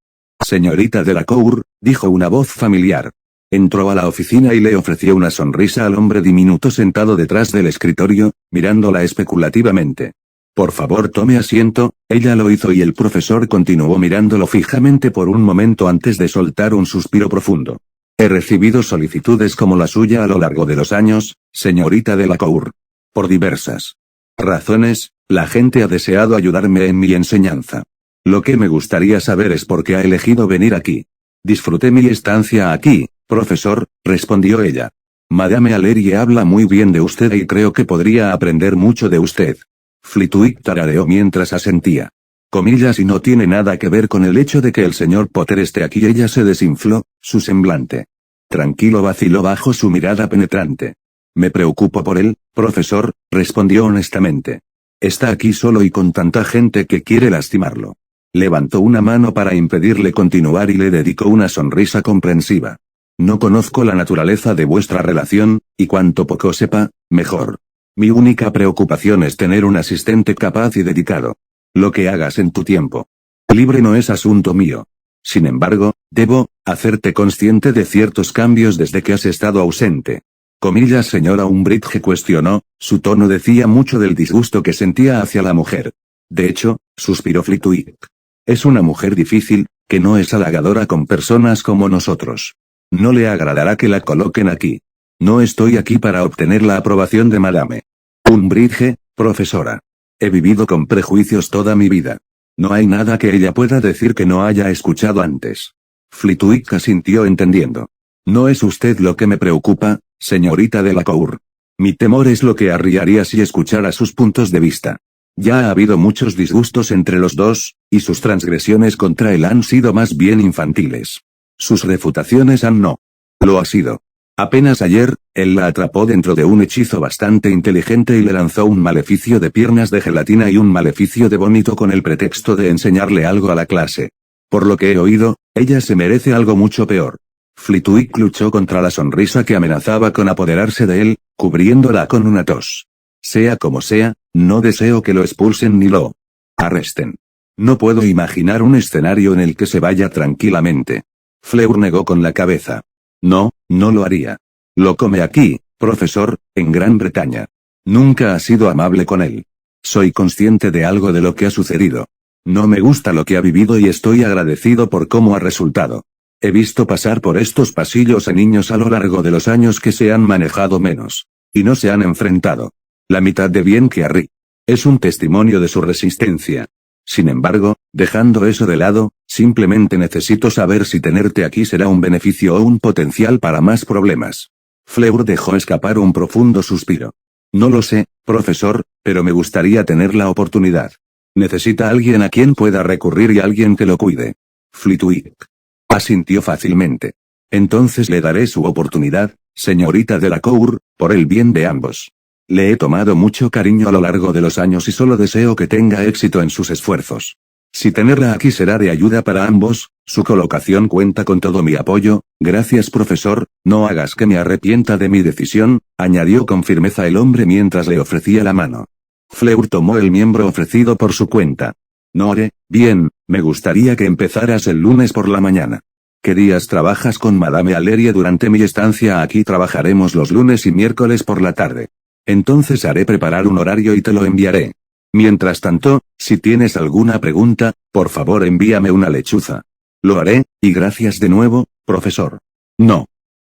Señorita Delacour, dijo una voz familiar. Entró a la oficina y le ofreció una sonrisa al hombre diminuto sentado detrás del escritorio, mirándola especulativamente. Por favor, tome asiento. Ella lo hizo y el profesor continuó mirándolo fijamente por un momento antes de soltar un suspiro profundo. He recibido solicitudes como la suya a lo largo de los años, señorita Delacour. Por diversas razones, la gente ha deseado ayudarme en mi enseñanza. Lo que me gustaría saber es por qué ha elegido venir aquí. Disfruté mi estancia aquí, profesor, respondió ella. Madame Alerie habla muy bien de usted y creo que podría aprender mucho de usted. Flitwick tarareó mientras asentía. Comillas, y no tiene nada que ver con el hecho de que el señor Potter esté aquí. Ella se desinfló, su semblante tranquilo vaciló bajo su mirada penetrante. Me preocupo por él, profesor, respondió honestamente. Está aquí solo y con tanta gente que quiere lastimarlo. Levantó una mano para impedirle continuar y le dedicó una sonrisa comprensiva. No conozco la naturaleza de vuestra relación, y cuanto poco sepa, mejor. Mi única preocupación es tener un asistente capaz y dedicado. Lo que hagas en tu tiempo libre no es asunto mío. Sin embargo, debo hacerte consciente de ciertos cambios desde que has estado ausente. Comillas, señora Umbridge cuestionó, su tono decía mucho del disgusto que sentía hacia la mujer. De hecho, suspiró Flitwick. Es una mujer difícil, que no es halagadora con personas como nosotros. No le agradará que la coloquen aquí. No estoy aquí para obtener la aprobación de Madame Umbridge, profesora. He vivido con prejuicios toda mi vida. No hay nada que ella pueda decir que no haya escuchado antes. Flitwick asintió entendiendo. No es usted lo que me preocupa, señorita Delacour. Mi temor es lo que Harry haría si escuchara sus puntos de vista. Ya ha habido muchos disgustos entre los dos, y sus transgresiones contra él han sido más bien infantiles. Sus refutaciones han no lo ha sido. Apenas ayer, él la atrapó dentro de un hechizo bastante inteligente y le lanzó un maleficio de piernas de gelatina y un maleficio de vómito con el pretexto de enseñarle algo a la clase. Por lo que he oído, ella se merece algo mucho peor. Flitwick luchó contra la sonrisa que amenazaba con apoderarse de él, cubriéndola con una tos. Sea como sea, no deseo que lo expulsen ni lo arresten. No puedo imaginar un escenario en el que se vaya tranquilamente. Fleur negó con la cabeza. No, no lo haría. Lo come aquí, profesor, en Gran Bretaña. Nunca ha sido amable con él. Soy consciente de algo de lo que ha sucedido. No me gusta lo que ha vivido y estoy agradecido por cómo ha resultado. He visto pasar por estos pasillos a niños a lo largo de los años que se han manejado menos. Y no se han enfrentado. La mitad de bien que Harry. Es un testimonio de su resistencia. Sin embargo, dejando eso de lado, simplemente necesito saber si tenerte aquí será un beneficio o un potencial para más problemas. Fleur dejó escapar un profundo suspiro. No lo sé, profesor, pero me gustaría tener la oportunidad. Necesita alguien a quien pueda recurrir y alguien que lo cuide. Flitwick asintió fácilmente. Entonces le daré su oportunidad, señorita Delacour, por el bien de ambos. Le he tomado mucho cariño a lo largo de los años y solo deseo que tenga éxito en sus esfuerzos. Si tenerla aquí será de ayuda para ambos, su colocación cuenta con todo mi apoyo. Gracias, profesor, no hagas que me arrepienta de mi decisión, añadió con firmeza el hombre mientras le ofrecía la mano. Fleur tomó el miembro ofrecido por su cuenta. No haré, bien, me gustaría que empezaras el lunes por la mañana. ¿Qué días trabajas con Madame Aleria durante mi estancia aquí? Trabajaremos los lunes y miércoles por la tarde. Entonces haré preparar un horario y te lo enviaré. Mientras tanto, si tienes alguna pregunta, por favor envíame una lechuza. Lo haré, y gracias de nuevo, profesor. No.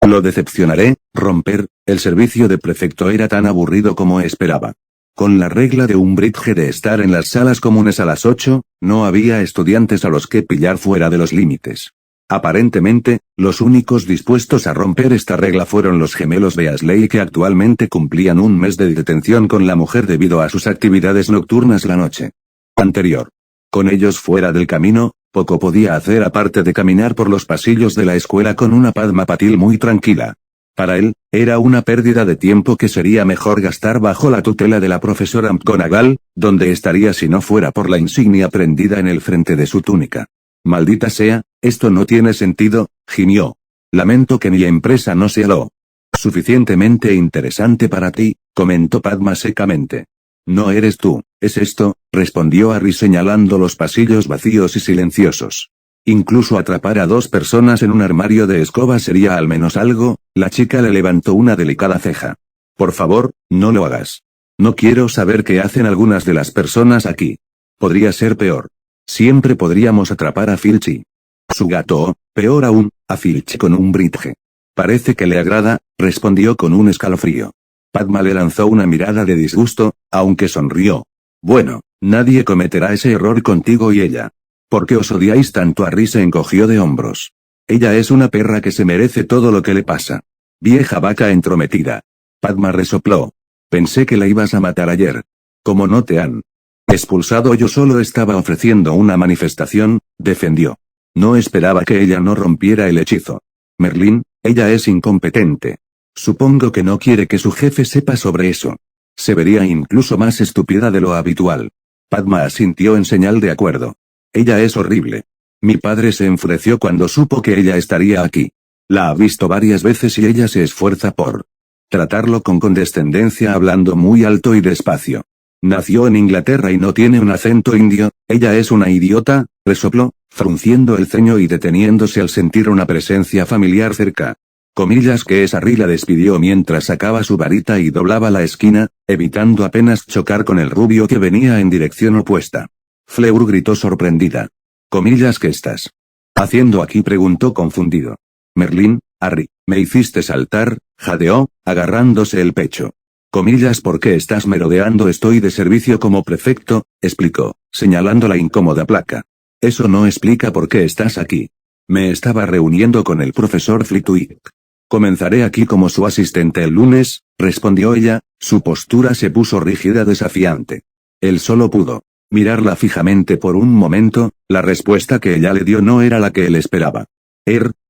Lo decepcionaré, romper, el servicio de prefecto era tan aburrido como esperaba. Con la regla de Umbridge de estar en las salas comunes a las 8, no había estudiantes a los que pillar fuera de los límites. Aparentemente, los únicos dispuestos a romper esta regla fueron los gemelos Weasley que actualmente cumplían un mes de detención con la mujer debido a sus actividades nocturnas la noche anterior. Con ellos fuera del camino, poco podía hacer aparte de caminar por los pasillos de la escuela con una Padma Patil muy tranquila. Para él, era una pérdida de tiempo que sería mejor gastar bajo la tutela de la profesora McGonagall, donde estaría si no fuera por la insignia prendida en el frente de su túnica. Maldita sea, esto no tiene sentido, gimió. Lamento que mi empresa no sea lo suficientemente interesante para ti, comentó Padma secamente. No eres tú, es esto, respondió Harry señalando los pasillos vacíos y silenciosos. Incluso atrapar a 2 personas en un armario de escoba sería al menos algo. La chica le levantó una delicada ceja. Por favor, no lo hagas. No quiero saber qué hacen algunas de las personas aquí. Podría ser peor. Siempre podríamos atrapar a Filch. Su gato o, peor aún, a Filch con Umbridge. Parece que le agrada, respondió con un escalofrío. Padma le lanzó una mirada de disgusto, aunque sonrió. Bueno, nadie cometerá ese error contigo y ella. ¿Por qué os odiáis tanto? Harry se encogió de hombros. Ella es una perra que se merece todo lo que le pasa. Vieja vaca entrometida. Padma resopló. Pensé que la ibas a matar ayer. Como no te han expulsado, yo solo estaba ofreciendo una manifestación, defendió. No esperaba que ella no rompiera el hechizo. Merlín, ella es incompetente. Supongo que no quiere que su jefe sepa sobre eso. Se vería incluso más estúpida de lo habitual. Padma asintió en señal de acuerdo. Ella es horrible. Mi padre se enfureció cuando supo que ella estaría aquí. La ha visto varias veces y ella se esfuerza por tratarlo con condescendencia hablando muy alto y despacio. Nació en Inglaterra y no tiene un acento indio. Ella es una idiota, resopló, frunciendo el ceño y deteniéndose al sentir una presencia familiar cerca. Comillas que es. Harry la despidió mientras sacaba su varita y doblaba la esquina, evitando apenas chocar con el rubio que venía en dirección opuesta. Fleur gritó sorprendida. Comillas, ¿qué estás haciendo aquí? Preguntó confundido. Merlín, Harry. Me hiciste saltar, jadeó, agarrándose el pecho. Comillas, ¿por qué estás merodeando? Estoy de servicio como prefecto, explicó, señalando la incómoda placa. Eso no explica por qué estás aquí. Me estaba reuniendo con el profesor Flitwick. Comenzaré aquí como su asistente el lunes, respondió ella, su postura se puso rígida, desafiante. Él solo pudo mirarla fijamente por un momento, la respuesta que ella le dio no era la que él esperaba.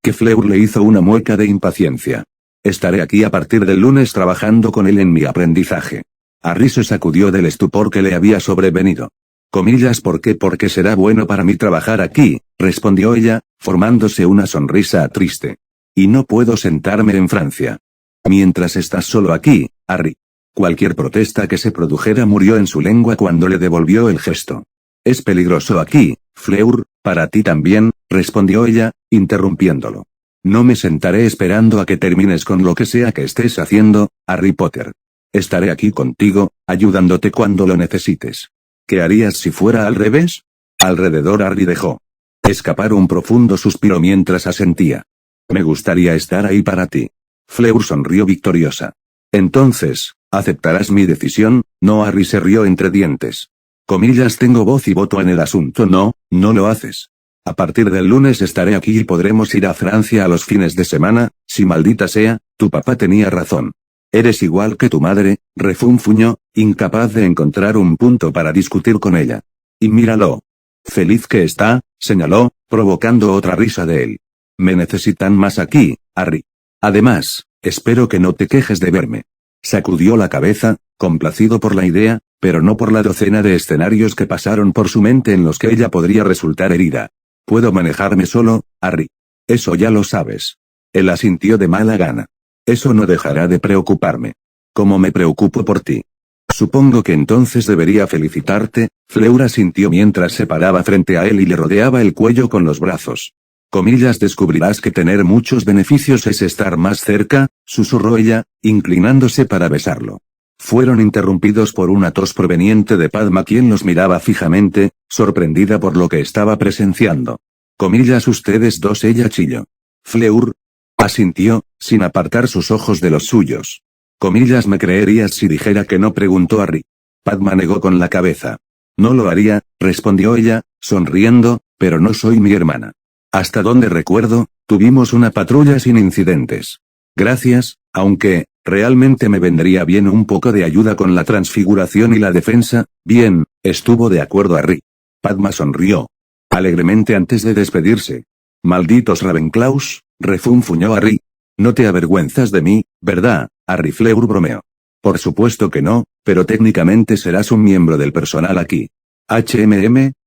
Que Fleur le hizo una mueca de impaciencia. Estaré aquí a partir del lunes trabajando con él en mi aprendizaje. Harry se sacudió del estupor que le había sobrevenido. Comillas, ¿por qué? Porque será bueno para mí trabajar aquí, respondió ella, formándose una sonrisa triste. Y no puedo sentarme en Francia. Mientras estás solo aquí, Harry. Cualquier protesta que se produjera murió en su lengua cuando le devolvió el gesto. Es peligroso aquí, Fleur, para ti también, respondió ella, interrumpiéndolo. No me sentaré esperando a que termines con lo que sea que estés haciendo, Harry Potter. Estaré aquí contigo, ayudándote cuando lo necesites. ¿Qué harías si fuera al revés? Alrededor Harry dejó escapar un profundo suspiro mientras asentía. Me gustaría estar ahí para ti. Fleur sonrió victoriosa. Entonces, ¿aceptarás mi decisión? No, Harry se rió entre dientes. Comillas, tengo voz y voto en el asunto. No, no lo haces. A partir del lunes estaré aquí y podremos ir a Francia a los fines de semana, si maldita sea, tu papá tenía razón. Eres igual que tu madre, refunfuñó, incapaz de encontrar un punto para discutir con ella. Y míralo. Feliz que está, señaló, provocando otra risa de él. Me necesitan más aquí, Harry. Además, espero que no te quejes de verme. Sacudió la cabeza, complacido por la idea, pero no por la docena de escenarios que pasaron por su mente en los que ella podría resultar herida. Puedo manejarme solo, Harry. Eso ya lo sabes. Él asintió de mala gana. Eso no dejará de preocuparme. Como me preocupo por ti. Supongo que entonces debería felicitarte, Fleur asintió mientras se paraba frente a él y le rodeaba el cuello con los brazos. Comillas, descubrirás que tener muchos beneficios es estar más cerca, susurró ella, inclinándose para besarlo. Fueron interrumpidos por una tos proveniente de Padma, quien los miraba fijamente, sorprendida por lo que estaba presenciando. Comillas, ustedes dos, ella chilló. Fleur asintió, sin apartar sus ojos de los suyos. Comillas, ¿me creerías si dijera que no?, preguntó Harry. Padma negó con la cabeza. No lo haría, respondió ella, sonriendo, pero no soy mi hermana. Hasta donde recuerdo, tuvimos una patrulla sin incidentes. Gracias, aunque, realmente me vendría bien un poco de ayuda con la transfiguración y la defensa. Bien, estuvo de acuerdo Harry. Padma sonrió alegremente antes de despedirse. Malditos Ravenclaws, refunfuñó Harry. No te avergüenzas de mí, ¿verdad, Harry? Fleur bromeó. Por supuesto que no, pero técnicamente serás un miembro del personal aquí.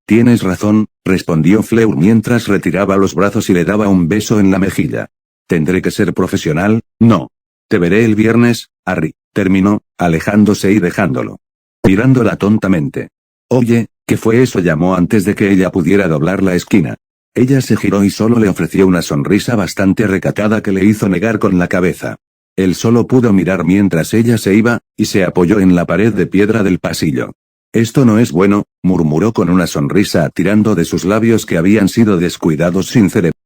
Tienes razón, respondió Fleur mientras retiraba los brazos y le daba un beso en la mejilla. ¿Tendré que ser profesional? No. Te veré el viernes, Harry, terminó, alejándose y dejándolo mirándola tontamente. Oye, ¿qué fue eso?, llamó antes de que ella pudiera doblar la esquina. Ella se giró y solo le ofreció una sonrisa bastante recatada que le hizo negar con la cabeza. Él solo pudo mirar mientras ella se iba, y se apoyó en la pared de piedra del pasillo. Esto no es bueno, murmuró con una sonrisa tirando de sus labios que habían sido descuidados sin cerebro.